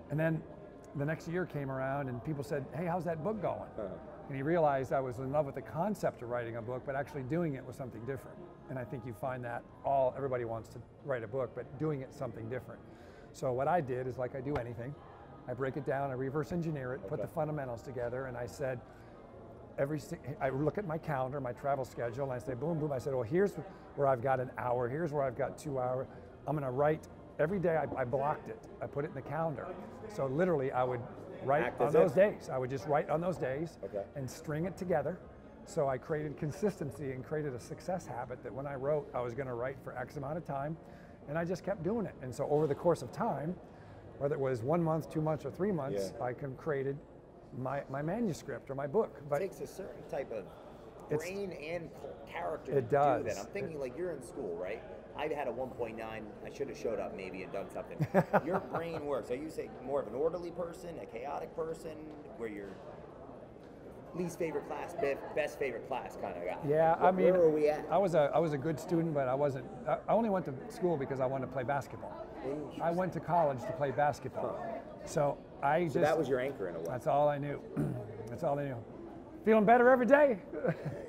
and then the next year came around and people said, hey, how's that book going? And he realized I was in love with the concept of writing a book, but actually doing it was something different. And I think you find that everybody wants to write a book, but doing it something different. So what I did is like I do anything. I break it down, I reverse engineer it, put the fundamentals together, and I said, I look at my calendar, my travel schedule, and I say, boom, boom. I said, well, here's where I've got an hour, here's where I've got 2 hours. I'm gonna write every day. I blocked it. I put it in the calendar. So literally, I would write on those days. I would just write on those days and string it together. So I created consistency and created a success habit that when I wrote, I was gonna write for X amount of time, and I just kept doing it. And so over the course of time, whether it was 1 month, 2 months, or 3 months, I created my manuscript or my book. But it takes a certain type of brain and character to do that. I'm thinking like you're in school, right? I had a 1.9. I should have showed up maybe and done something. Your brain works. Are you say more of an orderly person, a chaotic person, where you're least favorite class, best favorite class kind of guy? Yeah, I mean, where are we at? I was a good student, but I wasn't. I only went to school because I wanted to play basketball. I went to college to play basketball. So that was your anchor in a way. That's all I knew. That's all I knew. Feeling better every day.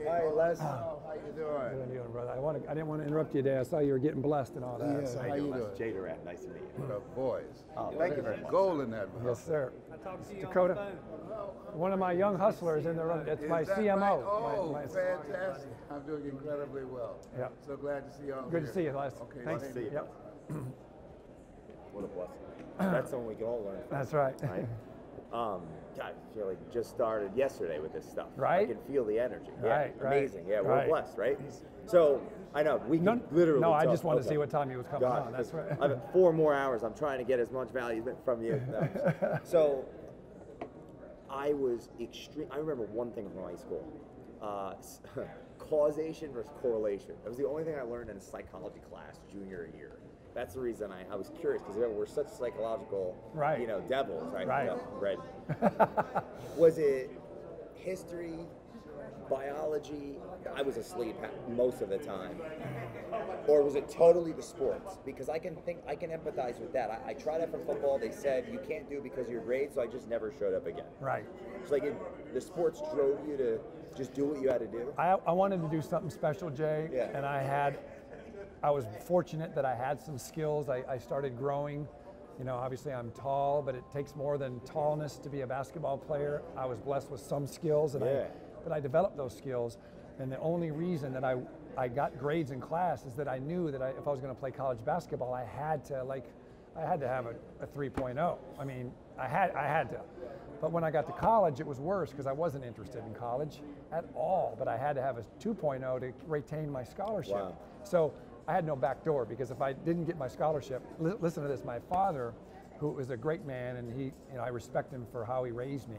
Hi, Les. How you doing? Good on you, brother. I didn't want to interrupt you today. I saw you were getting blessed and all that. Yeah, so. how you doing? Jay Doran, nice to meet you. The voice. Oh, thank you very much. Gold in that. Yes, sir. I talked to you Dakota. on the phone. One of my young hustlers in the room. It's my Is that CMO. right? Oh, my fantastic. I'm doing incredibly well. Yeah. So glad to see you all Good here. to see you, Les. Okay, Thanks. nice to see you. Yep. What a blessing. That's something we can all learn from. That's right. Right? God, I feel like just started yesterday with this stuff. Right? I can feel the energy. Right, Yeah, right, amazing. Yeah, we're right. blessed, right? So I know we can literally. No, I talk- just wanted to okay. see what time he was coming God, on. That's right. I've got 4 more hours. I'm trying to get as much value from you. No. So I was extreme. I remember one thing from high school: causation versus correlation. That was the only thing I learned in a psychology class junior year. That's the reason I was curious, because we're such psychological, Right. devils, right? Right. Yeah, right. Was it history, biology? I was asleep most of the time. Or was it totally the sports? Because I can empathize with that. I tried out for football. They said you can't do it because of your grades, so I just never showed up again. Right. It's like the sports drove you to just do what you had to do. I wanted to do something special, Jay, Yeah. and I was fortunate that I had some skills. I started growing. Obviously I'm tall, but it takes more than tallness to be a basketball player. I was blessed with some skills, and but I developed those skills. And the only reason that I got grades in class is that I knew that if I was going to play college basketball, I had to have a 3.0. I mean, I had to. But when I got to college, it was worse because I wasn't interested in college at all. But I had to have a 2.0 to retain my scholarship. Wow. So I had no back door, because if I didn't get my scholarship, listen to this, my father, who was a great man, and I respect him for how he raised me,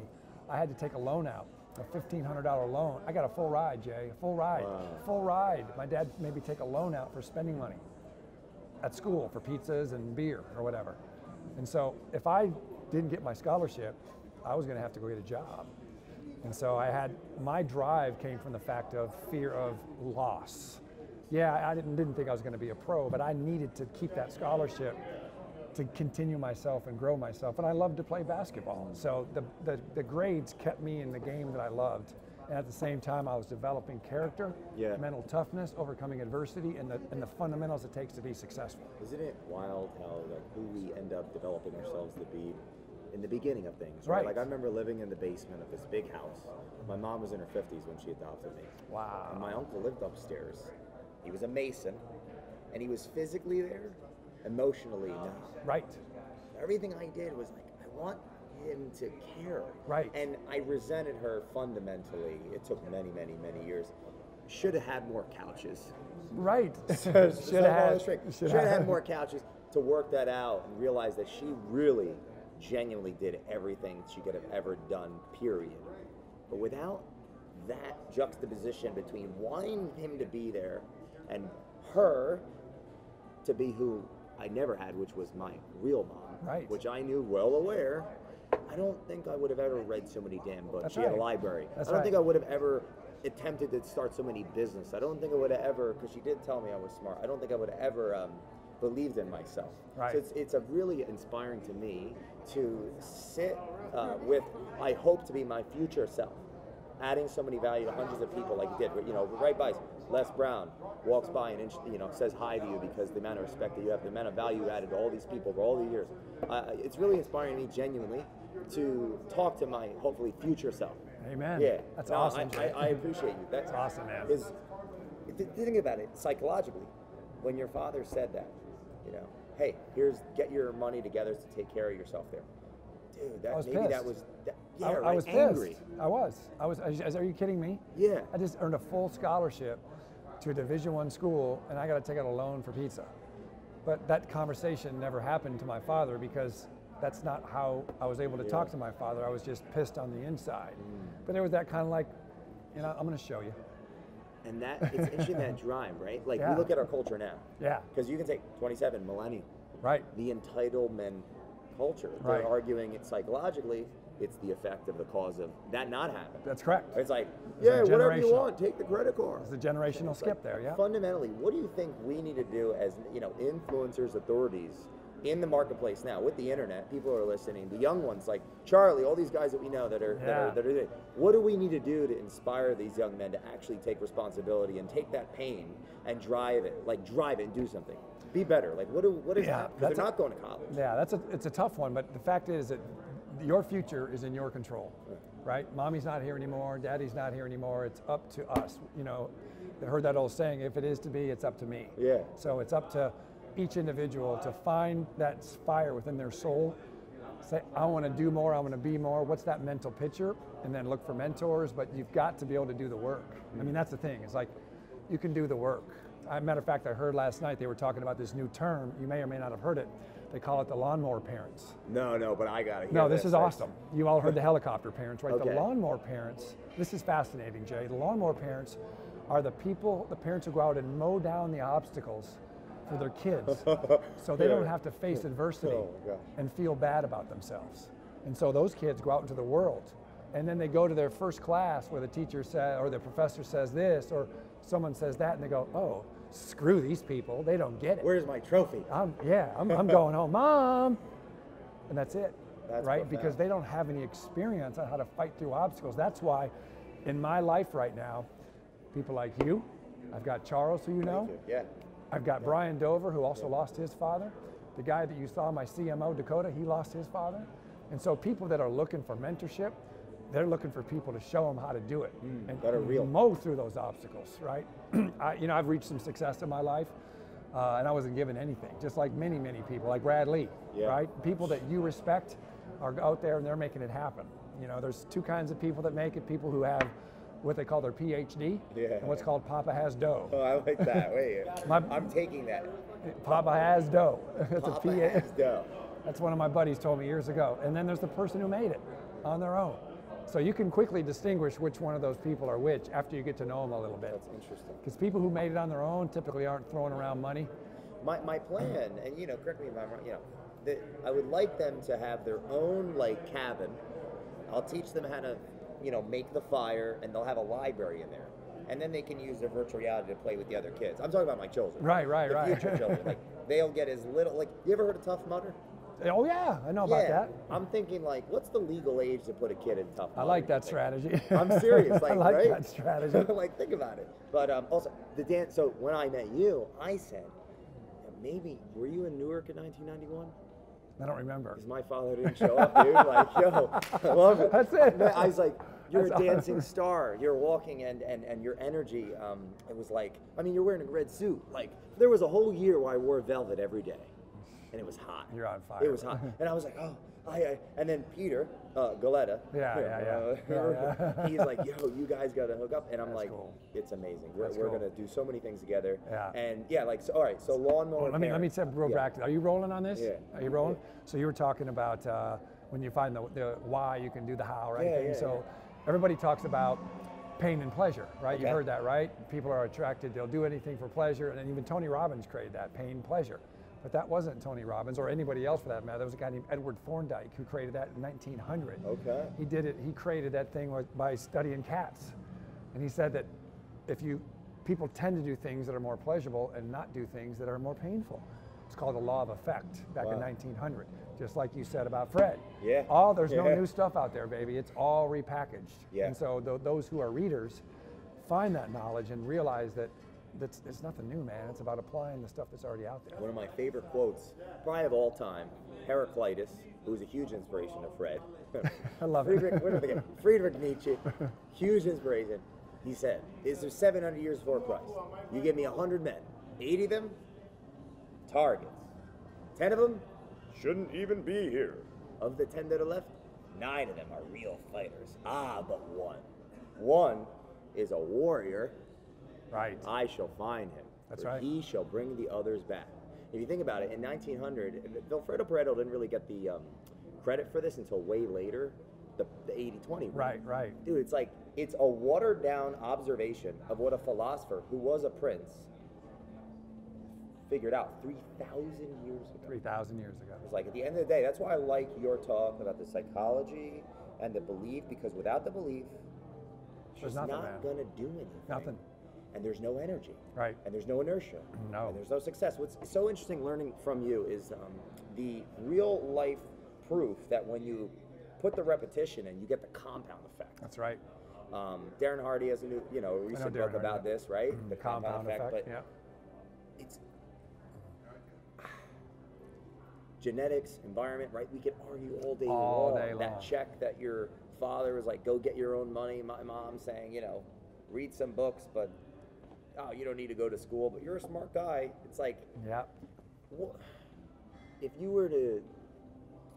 I had to take a loan out, a $1,500 loan. I got a full ride, Jay, a full ride, Wow. full ride. My dad made me take a loan out for spending money at school for pizzas and beer or whatever. And so if I didn't get my scholarship, I was gonna have to go get a job. And so my drive came from the fact of fear of loss. Yeah, I didn't think I was going to be a pro, but I needed to keep that scholarship to continue myself and grow myself. And I loved to play basketball. So the grades kept me in the game that I loved. And at the same time, I was developing character, mental toughness, overcoming adversity, and the fundamentals it takes to be successful. Isn't it wild how who we end up developing ourselves to be in the beginning of things? Right. Like I remember living in the basement of this big house. My mom was in her 50s when she adopted me. Wow. And my uncle lived upstairs. He was a mason, and he was physically there, emotionally no. Right. Everything I did was like, I want him to care. Right. And I resented her fundamentally. It took many, many, many years. Should have had more couches. Right. Should have had more couches to work that out and realize that she really genuinely did everything she could have ever done, period. But without that juxtaposition between wanting him to be there and her to be who I never had, which was my real mom, right. which I knew well aware, I don't think I would have ever read so many damn books. She had a library. I don't think I would have ever attempted to start so many business. I don't think I would have ever, because she did tell me I was smart, I don't think I would have ever believed in myself. Right. So it's a really inspiring to me to sit with, I hope to be my future self, adding so many value to hundreds of people like you did. Right by Les Brown walks by and says hi to you because the amount of respect that you have, the amount of value you added to all these people for all the years. It's really inspiring me genuinely to talk to my hopefully future self. Amen. Yeah, that's awesome. I appreciate you. That's awesome, man. Because think about it psychologically, when your father said that, hey, get your money together to take care of yourself there. Dude, I was maybe pissed. that was. I was angry. pissed. I was. Are you kidding me? Yeah. I just earned a full scholarship to a Division I school, and I got to take out a loan for pizza. But that conversation never happened to my father because that's not how I was able to talk to my father. I was just pissed on the inside. But there was that kind of like, I'm going to show you. And it's interesting that drive, right? Like we look at our culture now. Yeah. Because you can take 27 millennial. Right. The entitlement culture. Right. They're arguing it psychologically. It's the effect of the cause of that not happening. That's correct. It's like, whatever you want, take the credit card. It's a generational skip there, yeah. Fundamentally, what do you think we need to do as influencers, authorities in the marketplace now with the internet? People are listening. The young ones like Charlie, all these guys that we know that are what do we need to do to inspire these young men to actually take responsibility and take that pain and drive it and do something? Be better. Like what is that? Because they're not going to college. Yeah, it's a tough one, but the fact is that your future is in your control, right? Mommy's not here anymore, daddy's not here anymore, it's up to us. I heard that old saying, if it is to be, it's up to me. Yeah. So it's up to each individual to find that fire within their soul say, I want to do more, I want to be more. What's that mental picture? And then look for mentors, but you've got to be able to do the work. I mean, that's the thing. It's like, you can do the work. Matter of fact, I heard last night they were talking about this new term. You may or may not have heard it. They call it the lawnmower parents. No, but I got it. No, this is awesome. You all heard the helicopter parents, right? Okay. The lawnmower parents, this is fascinating, Jay. The lawnmower parents are the parents who go out and mow down the obstacles for their kids so they don't have to face adversity and feel bad about themselves. And so those kids go out into the world, and then they go to their first class where the teacher says, or the professor says this, or someone says that, and they go, oh, screw these people, they don't get it. Where's my trophy? I'm going home, Mom. And that's it, That's right? profound. Because they don't have any experience on how to fight through obstacles. That's why in my life right now, people like you, I've got Charles, who you know. Yeah. I've got Brian Dover, who also lost his father. The guy that you saw, my CMO, Dakota, he lost his father. And so people that are looking for mentorship, they're looking for people to show them how to do it and that are real. mow through those obstacles, right? I've reached some success in my life, and I wasn't given anything, just like many, many people, like Brad Lee, right? People that you respect are out there and they're making it happen. You know, there's two kinds of people that make it: people who have what they call their PhD, and what's called Papa has dough. Oh, I like that. Wait, I'm taking that. Papa has dough. It's Papa a has dough. That's one of my buddies told me years ago. And then there's the person who made it on their own. So you can quickly distinguish which one of those people are which after you get to know them a little bit. That's interesting. Because people who made it on their own typically aren't throwing around money. My plan, and correct me if I'm wrong, that I would like them to have their own like cabin. I'll teach them how to, make the fire, and they'll have a library in there. And then they can use their virtual reality to play with the other kids. I'm talking about my children. Right. The future children. Like, they'll get as little, like, you ever heard of Tough Mudder? Oh yeah, I know about that. I'm thinking, like, what's the legal age to put a kid in Tough Mudder? I like that strategy. I'm serious, like, I like right? that strategy. Like, think about it. But also, so when I met you, I said, maybe, were you in Newark in 1991? I don't remember. Because my father didn't show up, dude. Like, yo, I love it. That's it. I was like, you're That's a dancing star. You're walking, and your energy, it was like, you're wearing a red suit. Like, there was a whole year where I wore velvet every day, and it was hot. You're on fire. It was hot. And I was like, oh, and then Peter, Galetta. Yeah. He's like, yo, you guys got to hook up. And I'm That's like, cool. it's amazing. That's We're cool. going to do so many things together. Yeah. And all right, so lawnmower. Let me parents. real back. Are you rolling on this? Yeah. Are you rolling? So you were talking about when you find the why, you can do the how, right? So everybody talks about pain and pleasure, right? You heard that, right? People are attracted, they'll do anything for pleasure, and even Tony Robbins created that, pain, pleasure. But that wasn't Tony Robbins or anybody else for that matter. There was a guy named Edward Thorndike who created that in 1900. Okay. He created that thing by studying cats. And he said that people tend to do things that are more pleasurable and not do things that are more painful. It's called the law of effect back in 1900. Just like you said about Fred. Yeah. There's no new stuff out there, baby. It's all repackaged. Yeah. And so those who are readers find that knowledge and realize that it's nothing new, man. It's about applying the stuff that's already out there. One of my favorite quotes, probably of all time, Heraclitus, who's a huge inspiration of Fred. I love it. Friedrich Nietzsche, huge inspiration. He said, is there 700 years before Christ? You give me 100 men, 80 of them, targets. 10 of them shouldn't even be here. Of the 10 that are left, 9 of them are real fighters. But one. One is a warrior. Right. I shall find him. That's for right. He shall bring the others back. If you think about it, in 1900, Vilfredo Pareto didn't really get the credit for this until way later, the 80-20. Right. Dude, it's a watered down observation of what a philosopher who was a prince figured out 3,000 years ago. 3,000 years ago. It's like, at the end of the day, that's why I like your talk about the psychology and the belief, because without the belief, There's it's nothing, not man. going to do anything. Nothing. And there's no energy. Right. And there's no inertia. No. And there's no success. What's so interesting learning from you is the real life proof that when you put the repetition in, you get the compound effect. That's right. Darren Hardy has a new, recent book Darren about Hardy. this, right? The Compound effect. But Yeah. it's genetics, environment, right? We could argue all day long. That check that your father was like, go get your own money. My mom saying, read some books, but you don't need to go to school, but you're a smart guy. It's like, Yeah. if you were to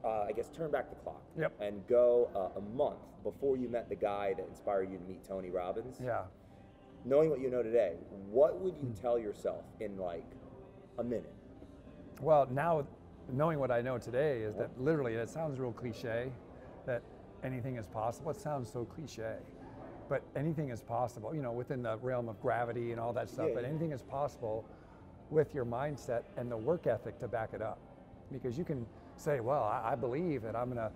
I guess, turn back the clock Yep. and go a month before you met the guy that inspired you to meet Tony Robbins. Yeah. Knowing what you know today, what would you tell yourself in like a minute? Well, now knowing what I know today is that literally, it sounds real cliche, that anything is possible. It sounds so cliche, but anything is possible, you know, within the realm of gravity and all that stuff, Yeah, but yeah. anything is possible with your mindset and the work ethic to back it up. Because you can say, well, I believe that I'm gonna,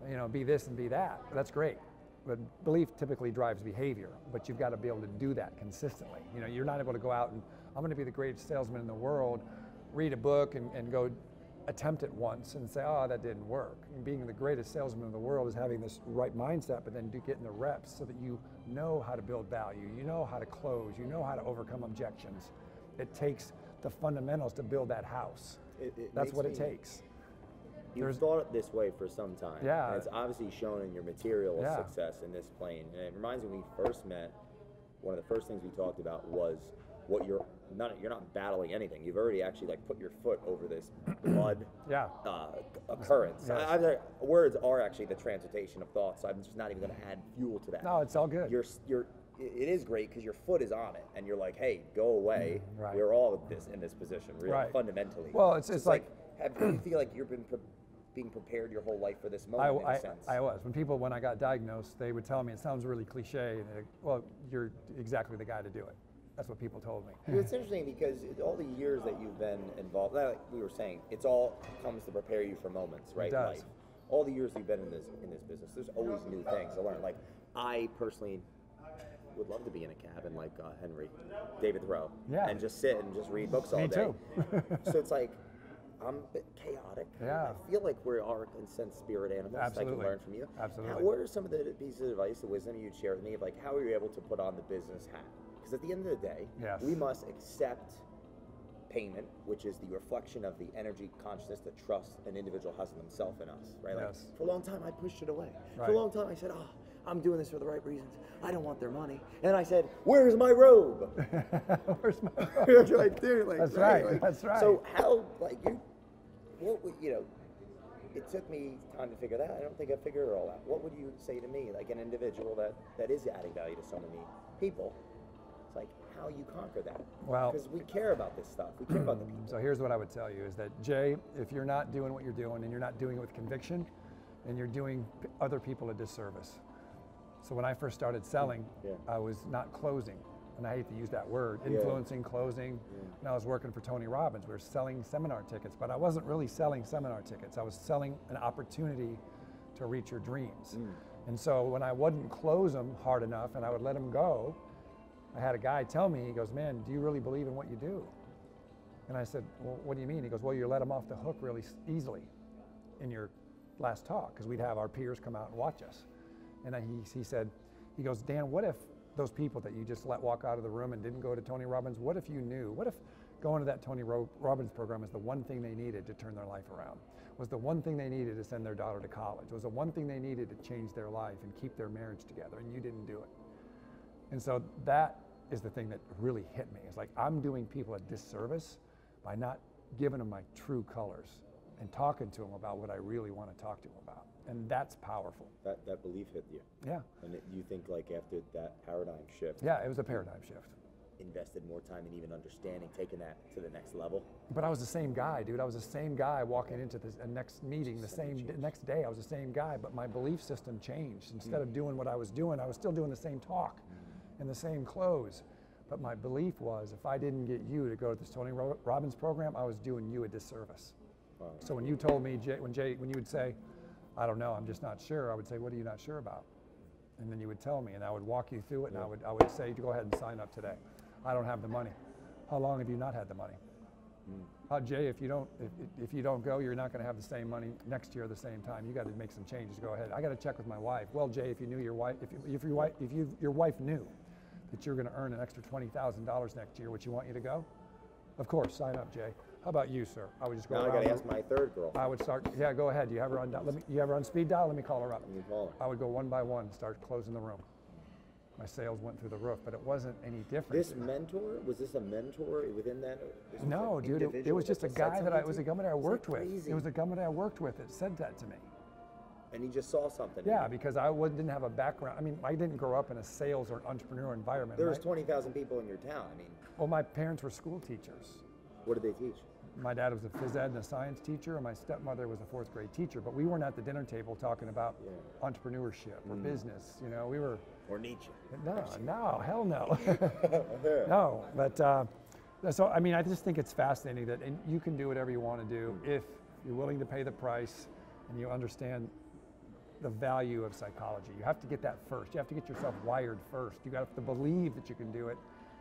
you know, be this and be that. That's great. But belief typically drives behavior, but you've got to be able to do that consistently. You know, you're not able to go out and, I'm gonna be the greatest salesman in the world, read a book and go attempt it once and say, oh, that didn't work. And being the greatest salesman in the world is having this right mindset, but then getting the reps so that you know how to build value, you know how to close, you know how to overcome objections. It takes the fundamentals to build that house. That's what it takes. You've thought it this way for some time. Yeah. And it's obviously shown in your material Yeah. success in this plane. And it reminds me when we first met, one of the first things we talked about was what you're not battling anything. You've already actually like put your foot over this blood Yeah. occurrence. Yes. Words are actually the transmutation of thoughts. So I'm just not even going to add fuel to that. No, it's all good. It is great because your foot is on it, and you're like, hey, go away. Right. We're all in this position, really, Right. fundamentally. Well, it's just like do you feel like you've been being prepared your whole life for this moment, in a sense? I was. When I got diagnosed, they would tell me, it sounds really cliche, and well, you're exactly the guy to do it. That's what people told me. It's interesting because all the years that you've been involved, like we were saying, it's all comes to prepare you for moments, right? It does. Life. All the years you've been in this business, there's always new things to learn. Like I personally would love to be in a cabin like David Thoreau, Yeah. and just sit and just read books all Me day. too. So it's like I'm a bit chaotic. Yeah. I feel like we are in sense spirit animals. Absolutely. I can learn from you. Absolutely. What are some of the pieces of advice, the wisdom you'd share with me of like how are you able to put on the business hat? Because at the end of the day, Yes. we must accept payment, which is the reflection of the energy, consciousness, the trust an individual has in themselves and us, right? Like, Yes. for a long time, I pushed it away. For Right. a long time, I said, oh, I'm doing this for the right reasons. I don't want their money. And I said, where's my robe? Where's my You're like, dude, like, That's right. like- That's right. So how, like, it took me time to figure that out. I don't think I figured it all out. What would you say to me, like an individual that is adding value to so many people? It's like how you conquer that. Well- because we care about this stuff. We care about the people. So here's what I would tell you is that, Jay, if you're not doing what you're doing and you're not doing it with conviction, and you're doing other people a disservice. So when I first started selling, Yeah. I was not closing. And I hate to use that word, Yeah. influencing, closing. And I was working for Tony Robbins. We were selling seminar tickets, but I wasn't really selling seminar tickets. I was selling an opportunity to reach your dreams. And so when I wouldn't close them hard enough and I would let them go, I had a guy tell me, he goes, man, do you really believe in what you do? And I said, well, what do you mean? He goes, well, you let them off the hook really easily in your last talk, because we'd have our peers come out and watch us. And he said, he goes, Dan, what if those people that you just let walk out of the room and didn't go to Tony Robbins, what if you knew? What if going to that Tony Robbins program is the one thing they needed to turn their life around? Was the one thing they needed to send their daughter to college? Was the one thing they needed to change their life and keep their marriage together, and you didn't do it? And so that is the thing that really hit me. It's like I'm doing people a disservice by not giving them my true colors and talking to them about what I really want to talk to them about. And that's powerful. That belief hit you. Yeah. And you think like after that paradigm shift, Yeah, it was a paradigm shift. invested more time in even understanding, taking that to the next level. But I was the same guy, dude. I was the same guy walking into the next meeting, next day. I was the same guy, but my belief system changed. Instead of doing what I was doing, I was still doing the same talk and the same clothes. But my belief was, if I didn't get you to go to this Tony Robbins program, I was doing you a disservice. Wow. So when you told me, when you would say, I don't know, I'm just not sure, I would say, what are you not sure about? And then you would tell me, and I would walk you through it, and I would say, go ahead and sign up today. I don't have the money. How long have you not had the money? Jay, if you don't go, you're not going to have the same money next year at the same time. You got to make some changes. Go ahead. I got to check with my wife. Well, Jay, if you knew your wife, if your wife knew that you're going to earn an extra $20,000 next year, would you want you to go? Of course, sign up, Jay. How about you, sir? I would just go Now I around. got to ask my third girl. I would start. Yeah, go ahead. You have her on. You have her on speed dial. Let me call her up. Let me call her. I would go one by one, start closing the room. my sales went through the roof, but it wasn't any different. This mentor, was this a mentor within that? No, dude, it was just a guy that it was a guy that I worked with. It was a guy that I worked with that said that to me. And he just saw something. Yeah, because I didn't have a background. I mean, I didn't grow up in a sales or entrepreneur environment. There was 20,000 people in your town. I mean, well, my parents were school teachers. what did they teach? My dad was a phys ed and a science teacher, and my stepmother was a 4th grade teacher. But we weren't at the dinner table talking about entrepreneurship or business. You know, we were. Or Nietzsche. No, hell no. No, but so I mean, I just think it's fascinating that you can do whatever you want to do if you're willing to pay the price and you understand the value of psychology. You have to get that first. You have to get yourself wired first. You have to believe that you can do it,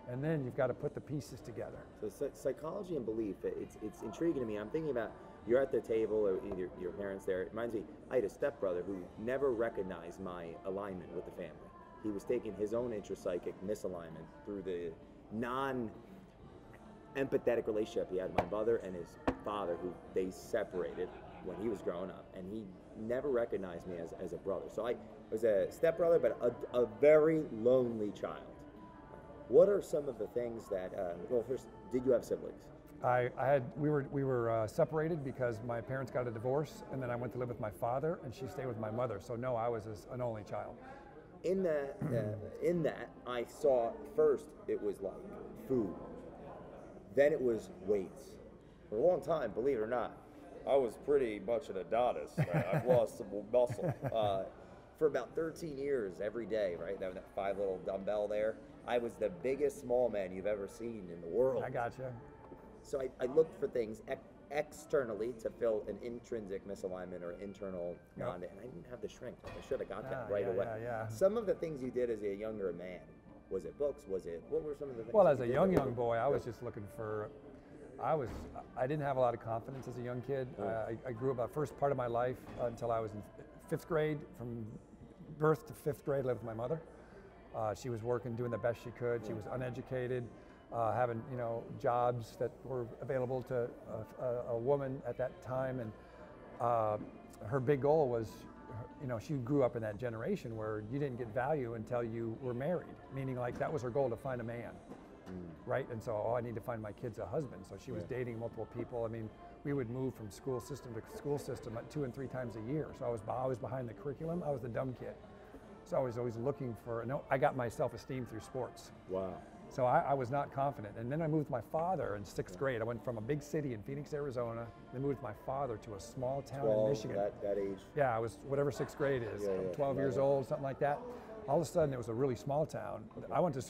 and then you've got to put the pieces together. So psychology and belief, it's intriguing to me. I'm thinking about, you're at the table, or your parents there. It reminds me, I had a stepbrother who never recognized my alignment with the family. He was taking his own intrapsychic misalignment through the non-empathetic relationship he had with my mother and his father, who they separated when he was growing up, and he never recognized me as a brother. So I was a stepbrother, but a very lonely child. What are some of the things that, well, first, did you have siblings? We were separated because my parents got a divorce, and then I went to live with my father, and she stayed with my mother. So no, I was an only child. In that, I saw first it was like food, then it was weights. For a long time, believe it or not, I was pretty much an Adonis. Right? I've lost some muscle. For about 13 years, every day, right? That 5 little dumbbell there. I was the biggest small man you've ever seen in the world. I gotcha. So I looked for things externally to fill an intrinsic misalignment or internal bonding, and I didn't have the strength. I should have got that right away. Yeah. Some of the things you did as a younger man, was it books? What were some of the things? Well, as a young boy, I was just looking for. I didn't have a lot of confidence as a young kid. I grew up the first part of my life until I was in 5th grade. From birth to 5th grade, I lived with my mother. She was working, doing the best she could. She was uneducated, having jobs that were available to a woman at that time, and her big goal was, she grew up in that generation where you didn't get value until you were married, meaning like that was her goal, to find a man. Right, and so I need to find my kids a husband. So she was dating multiple people. I mean, we would move from school system to school system 2 and 3 times a year. So I was always behind the curriculum. I was the dumb kid. So I was always looking for. I got my self-esteem through sports. Wow. So I was not confident. And then I moved with my father in 6th grade. I went from a big city in Phoenix, Arizona, then moved with my father to a small town in Michigan. That age. Yeah, I was whatever 6th grade is, 12 years old, something like that. All of a sudden, it was a really small town. I went to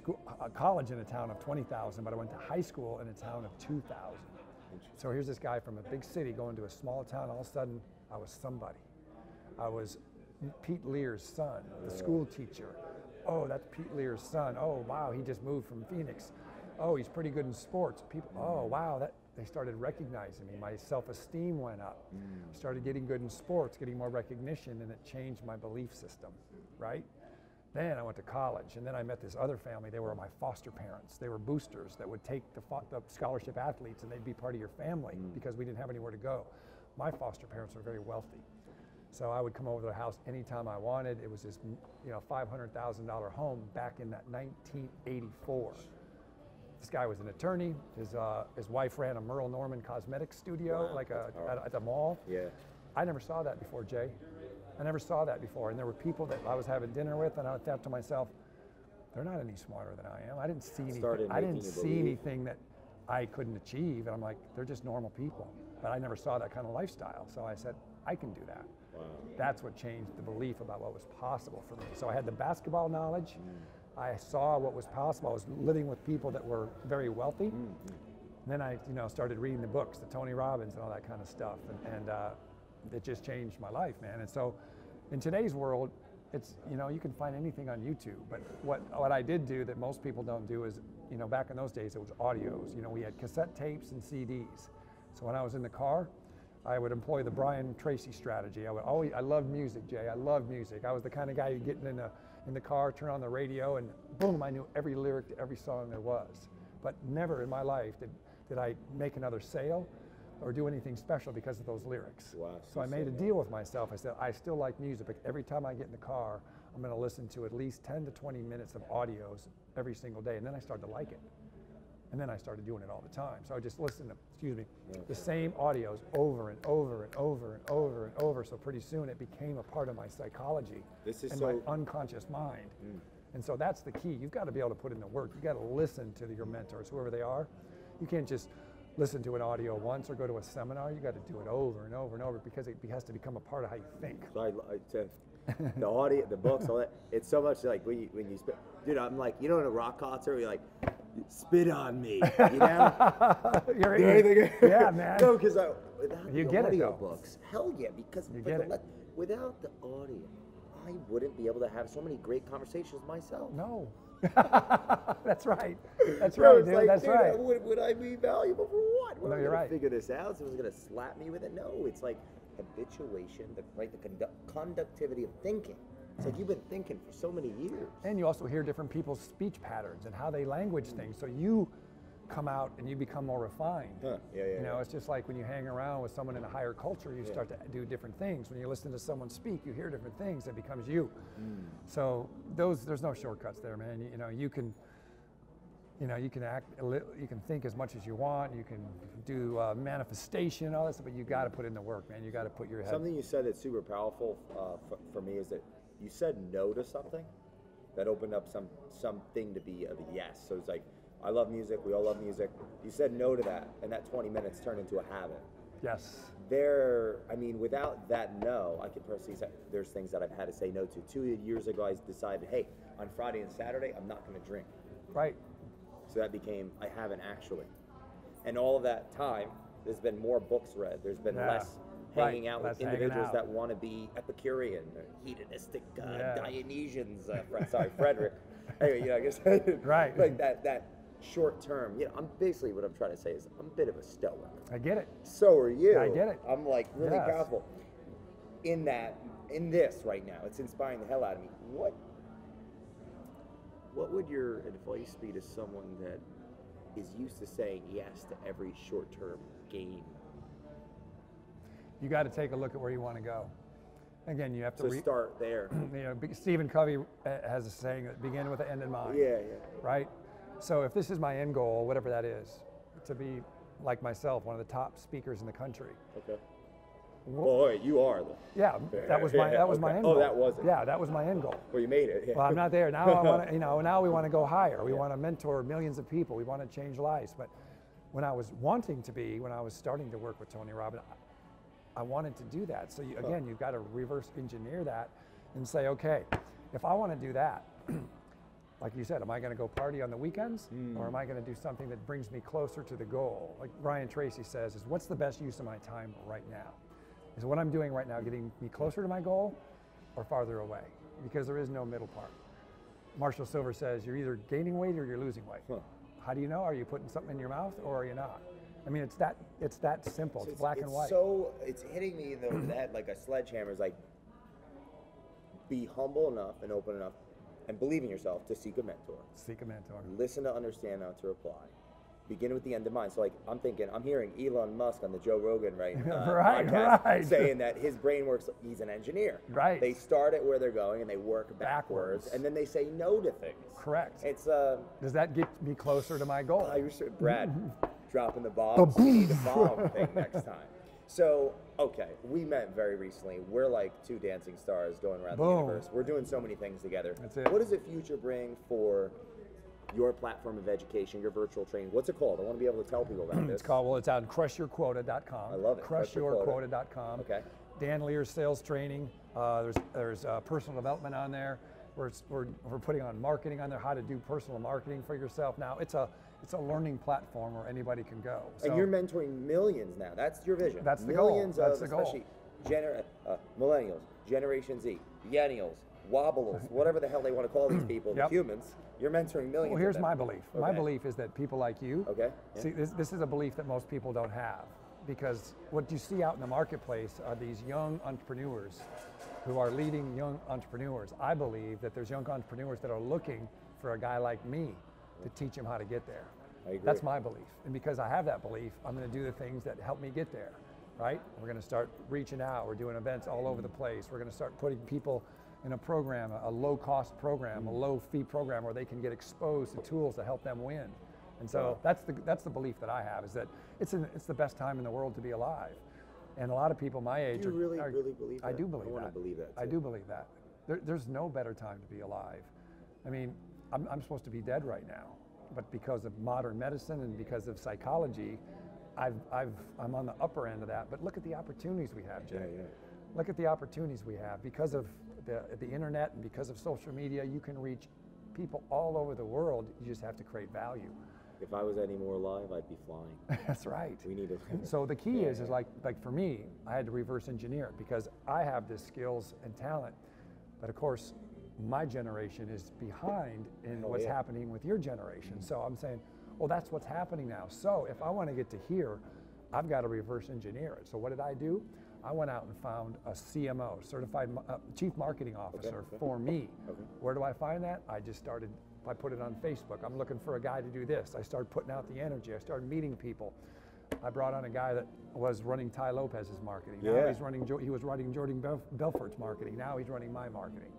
college in a town of 20,000, but I went to high school in a town of 2,000. So here's this guy from a big city going to a small town. All of a sudden, I was somebody. I was Pete Lier's son, the school teacher. Oh, that's Pete Lier's son. Oh, wow, he just moved from Phoenix. Oh, he's pretty good in sports. People, oh, wow, they started recognizing me. My self-esteem went up. I started getting good in sports, getting more recognition, and it changed my belief system, right? Then I went to college, and then I met this other family. They were my foster parents. They were boosters that would take the scholarship athletes, and they'd be part of your family because we didn't have anywhere to go. My foster parents were very wealthy. So I would come over to their house anytime I wanted. It was this $500,000 home back in that 1984. This guy was an attorney. His wife ran a Merle Norman cosmetics studio, at the mall. Yeah. I never saw that before, Jay. I never saw that before. And there were people that I was having dinner with, and I thought to myself, they're not any smarter than I am. I didn't see anything. I didn't see anything that I couldn't achieve. And I'm like, they're just normal people. But I never saw that kind of lifestyle. So I said, I can do that. Wow. That's what changed the belief about what was possible for me. So I had the basketball knowledge. I saw what was possible. I was living with people that were very wealthy. And then I, started reading the books, the Tony Robbins and all that kind of stuff. And it just changed my life, man. And so in today's world, it's, you can find anything on YouTube. But what I did do that most people don't do is, back in those days, it was audios. We had cassette tapes and CDs. So when I was in the car, I would employ the Brian Tracy strategy. I loved music, Jay. I loved music. I was the kind of guy who'd get in the car, turn on the radio, and boom, I knew every lyric to every song there was. But never in my life did I make another sale or do anything special because of those lyrics. Wow, so I made a deal with myself. I said, I still like music, but every time I get in the car, I'm going to listen to at least 10 to 20 minutes of audios every single day. And then I started to like it. And then I started doing it all the time. So I just listened to, the same audios over and over and over and over and over. So pretty soon it became a part of my psychology and my unconscious mind. And so that's the key. You've got to be able to put in the work. You've got to listen to your mentors, whoever they are. You can't just listen to an audio once or go to a seminar. You got to do it over and over and over because it has to become a part of how you think. So the audio, the books, all that. It's so much like when you spit. Dude, I'm like, in a rock concert, you're like, spit on me, you know? Yeah, man. No, because without you the get audio it, books, hell yeah, because without the audio, I wouldn't be able to have so many great conversations myself. No. That's right. That's right, dude. Like, that's right. Would I be valuable for what? No, you're right. Figure this out. Someone's gonna slap me with it. No, it's like habituation, the conductivity of thinking. It's like you've been thinking for so many years. And you also hear different people's speech patterns and how they language things. So you come out and you become more refined. It's just like when you hang around with someone in a higher culture, you start to do different things. When you listen to someone speak, you hear different things. It becomes you. So there's no shortcuts there, man. You can act, you can think as much as you want. You can do manifestation, all that stuff, but you got to put in the work, man. You got to put your head. Something you said that's super powerful for me is that you said no to something that opened up something to be a yes. So it's like, I love music, we all love music. You said no to that, and that 20 minutes turned into a habit. Yes. Without that no, I could personally say there's things that I've had to say no to. 2 years ago, I decided, hey, on Friday and Saturday, I'm not going to drink. Right. So that became, I haven't actually. And all of that time, there's been more books read. There's been less hanging out with individuals that want to be Epicurean or hedonistic Dionysians. Frederick. Anyway, I guess right. Like that short term. I'm basically what I'm trying to say is I'm a bit of a stoic. I get it. So are you. I get it. I'm like really powerful in this right now. It's inspiring the hell out of me. What would your advice be to someone that is used to saying yes to every short-term gain? You got to take a look at where you want to go. Again, you have to start there. Stephen Covey has a saying that begin with the end in mind. Yeah. Right? So if this is my end goal, whatever that is, to be like myself, one of the top speakers in the country. Okay. Boy, you are. Yeah, that was my end goal. Oh, that was it. Yeah, that was my end goal. Well, you made it. Yeah. Well, I'm not there now. I want to, now we want to go higher. We want to mentor millions of people. We want to change lives. But when I was starting to work with Tony Robbins, I wanted to do that. So you've got to reverse engineer that and say, okay, if I want to do that, like you said, am I going to go party on the weekends or am I going to do something that brings me closer to the goal? Like Brian Tracy says, what's the best use of my time right now? Is what I'm doing right now getting me closer to my goal or farther away? Because there is no middle part. Marshall Silver says you're either gaining weight or you're losing weight. How do you know? Are you putting something in your mouth or are you not? I mean, it's that simple. So it's black and white. So it's hitting me in the head like a sledgehammer. It's like, be humble enough and open enough and believe in yourself to seek a mentor. Seek a mentor. Listen to understand how to reply. Begin with the end in mind. So like I'm hearing Elon Musk on the Joe Rogan podcast saying that his brain works, he's an engineer. Right. They start at where they're going and they work backwards and then they say no to things. Correct. It's does that get me closer to my goal? Brad dropping the bomb, see the bomb thing next time. So, okay, we met very recently. We're like two dancing stars going around the universe. We're doing so many things together. That's it. What does the future bring for your platform of education, your virtual training? What's it called? I want to be able to tell people about this. It's on crushyourquota.com. I love it. Crushyourquota.com. Okay. Dan Lier sales training. There's personal development on there. We're putting on marketing on there, how to do personal marketing for yourself. Now it's a learning platform where anybody can go. So, and you're mentoring millions now. That's your vision. That's the millions goal. That's the especially millennials, Generation Z, Yennials, Wobblers, whatever the hell they want to call these people, the humans. You're mentoring millions. Well, here's my belief. Okay. My belief is that people like you, see, this is a belief that most people don't have, because what you see out in the marketplace are these young entrepreneurs who are leading young entrepreneurs. I believe that there's young entrepreneurs that are looking for a guy like me to teach them how to get there. I agree. That's my belief. And because I have that belief, I'm going to do the things that help me get there, right? We're going to start reaching out. We're doing events all over the place. We're going to start putting people in a program, a low-cost program, a low-fee program where they can get exposed to tools to help them win. And so that's the belief that I have, is that it's the best time in the world to be alive. And a lot of people my age Do you really believe that? I do believe I want that. to believe that too. I do believe that. There's no better time to be alive. I mean, I'm supposed to be dead right now, but because of modern medicine and because of psychology, I'm on the upper end of that. But look at the opportunities we have, Jay. Yeah. Look at the opportunities we have. Because of the internet and because of social media, you can reach people all over the world. You just have to create value. If I was any more alive, I'd be flying. That's right. We need to. So the key is like for me, I had to reverse engineer it because I have the skills and talent, but of course, my generation is behind in what's happening with your generation. So I'm saying, well, that's what's happening now. So if I want to get to here, I've got to reverse engineer it. So what did I do? I went out and found a CMO, Certified Chief Marketing Officer, for me. Where do I find that? I put it on Facebook. I'm looking for a guy to do this. I started putting out the energy. I started meeting people. I brought on a guy that was running Ty Lopez's marketing. Now he was running Jordan Belfort's marketing. Now he's running my marketing,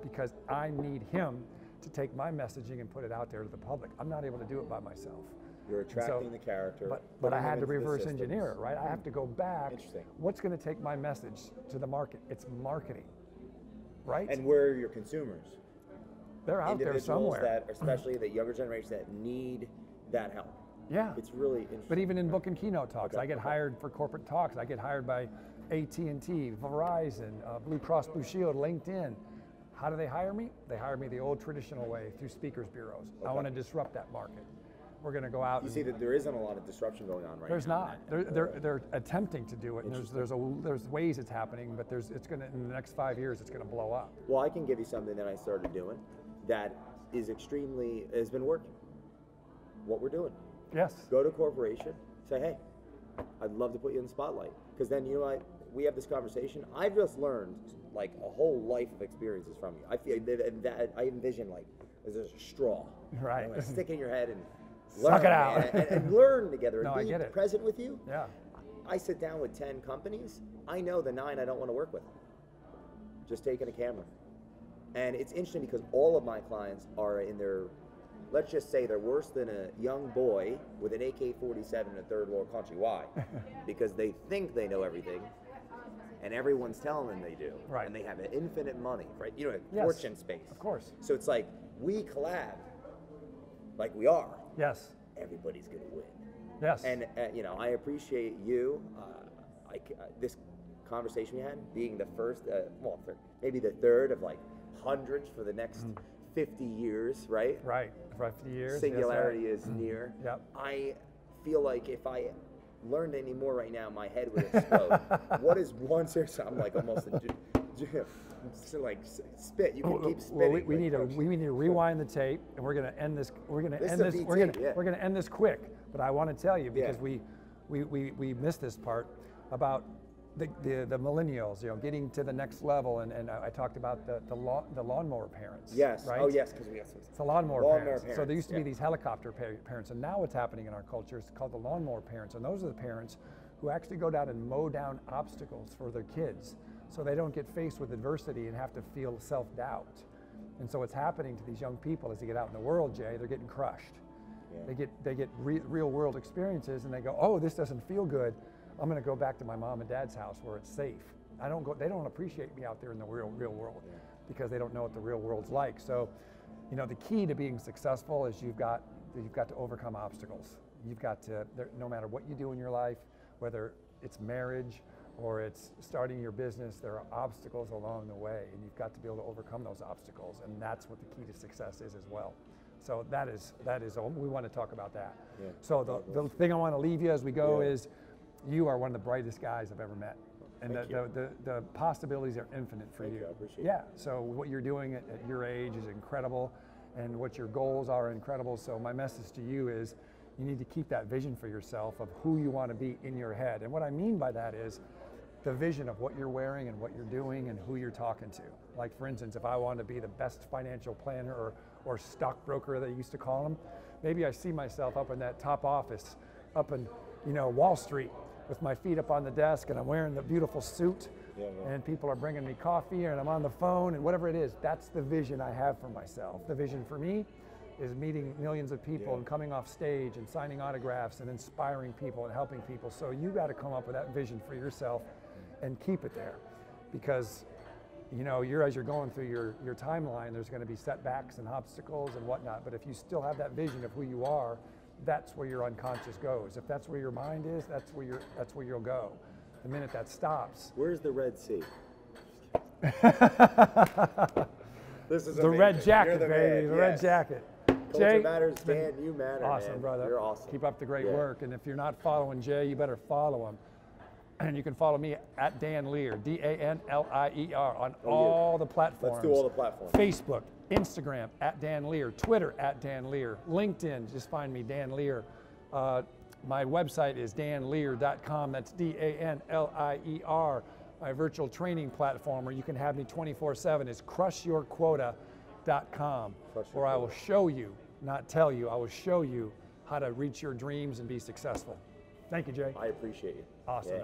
because I need him to take my messaging and put it out there to the public. I'm not able to do it by myself. You're attracting the character. But I had to reverse engineer it, right? I have to go back. Interesting. What's going to take my message to the market? It's marketing, right? And where are your consumers? They're out there somewhere. That, especially the younger generation, that need that help. Yeah. It's really interesting. But even in book and keynote talks, I get hired for corporate talks. I get hired by AT&T, Verizon, Blue Cross Blue Shield, LinkedIn. How do they hire me? They hire me the old traditional way, through speakers bureaus. I want to disrupt that market. We're going to go out. You see that there isn't a lot of disruption going on right There's now. not. They're attempting to do it, and there's ways it's happening, but it's going to, in the next 5 years, it's going to blow up. Well, I can give you something that I started doing that has been working. What we're doing. Yes. Go to a corporation, say, hey, I'd love to put you in the spotlight. Because then, we have this conversation. I've just learned like a whole life of experiences from you. I feel that I envision like there's a straw. Right. Like, stick in your head and Suck learn, it out. and learn together and No, I be get it. present with you. Yeah. I sit down with 10 companies. I know the 9 I don't want to work with. Just taking a camera. And it's interesting because all of my clients are in their, let's just say they're worse than a young boy with an AK-47 in a third world country. Why? Because they think they know everything, and everyone's telling them they do. Right. And they have infinite money, right? Yes. Fortune space. Of course. So it's like, we collab, like we are. Yes. Everybody's going to win. Yes. And, I appreciate you, this conversation we had, being the first, maybe the third of like hundreds for the next 50 years, right? Right. For 50 years. Singularity yes, is near. Yep. I feel like if I learned any more right now, my head would explode. What is one series? I'm like almost like spit. You can keep spitting. Well, we need to rewind the tape, and we're going to end this. We're going to end this. We're going to end this quick. But I want to tell you, because we missed this part about the millennials, getting to the next level, and I talked about the lawnmower parents. Yes. Right? Oh yes, because we have some. It's the lawnmower parents. So there used to be these helicopter parents, and now what's happening in our culture is called the lawnmower parents, and those are the parents who actually go down and mow down obstacles for their kids, so they don't get faced with adversity and have to feel self-doubt. And so what's happening to these young people as they get out in the world, Jay, they're getting crushed. Yeah. They get real world experiences, and they go, oh, this doesn't feel good. I'm going to go back to my mom and dad's house where it's safe. They don't appreciate me out there in the real world, because they don't know what the real world's like. So, the key to being successful is you've got to overcome obstacles. You've got to, no matter what you do in your life, whether it's marriage or it's starting your business, there are obstacles along the way, and you've got to be able to overcome those obstacles, and that's what the key to success is as well. So that is we want to talk about that. Yeah. So the thing I want to leave you as we go is, you are one of the brightest guys I've ever met, and the possibilities are infinite for you. I appreciate it. Yeah. So what you're doing at your age is incredible, and what your goals are incredible. So my message to you is, you need to keep that vision for yourself of who you want to be in your head. And what I mean by that is the vision of what you're wearing and what you're doing and who you're talking to. Like, for instance, if I want to be the best financial planner or stockbroker, they used to call them, maybe I see myself up in that top office up in Wall Street with my feet up on the desk, and I'm wearing the beautiful suit and people are bringing me coffee and I'm on the phone and whatever it is. That's the vision I have for myself. The vision for me is meeting millions of people and coming off stage and signing autographs and inspiring people and helping people. So you got to come up with that vision for yourself and keep it there, because you know, as you're going through your timeline, there's going to be setbacks and obstacles and whatnot. But if you still have that vision of who you are, that's where your unconscious goes. If that's where your mind is, that's where you'll go. The minute that stops. Where's the Red Sea? This is the amazing. red jacket, You're the baby. man. The red jacket. Culture Jay, matters, it's been Dan. You matter, awesome, man. brother. You're awesome. Keep up the great work. And if you're not following Jay, you better follow him. And you can follow me at Dan Lier, DANLIER, on all the platforms. Let's do all the platforms. Facebook, Instagram, at Dan Lier, Twitter, at Dan Lier, LinkedIn, just find me, Dan Lier. My website is danlier.com, that's DANLIER. My virtual training platform where you can have me 24/7 is crushyourquota.com, where I will show you, not tell you, I will show you how to reach your dreams and be successful. Thank you, Jay. I appreciate you. Awesome. Yeah.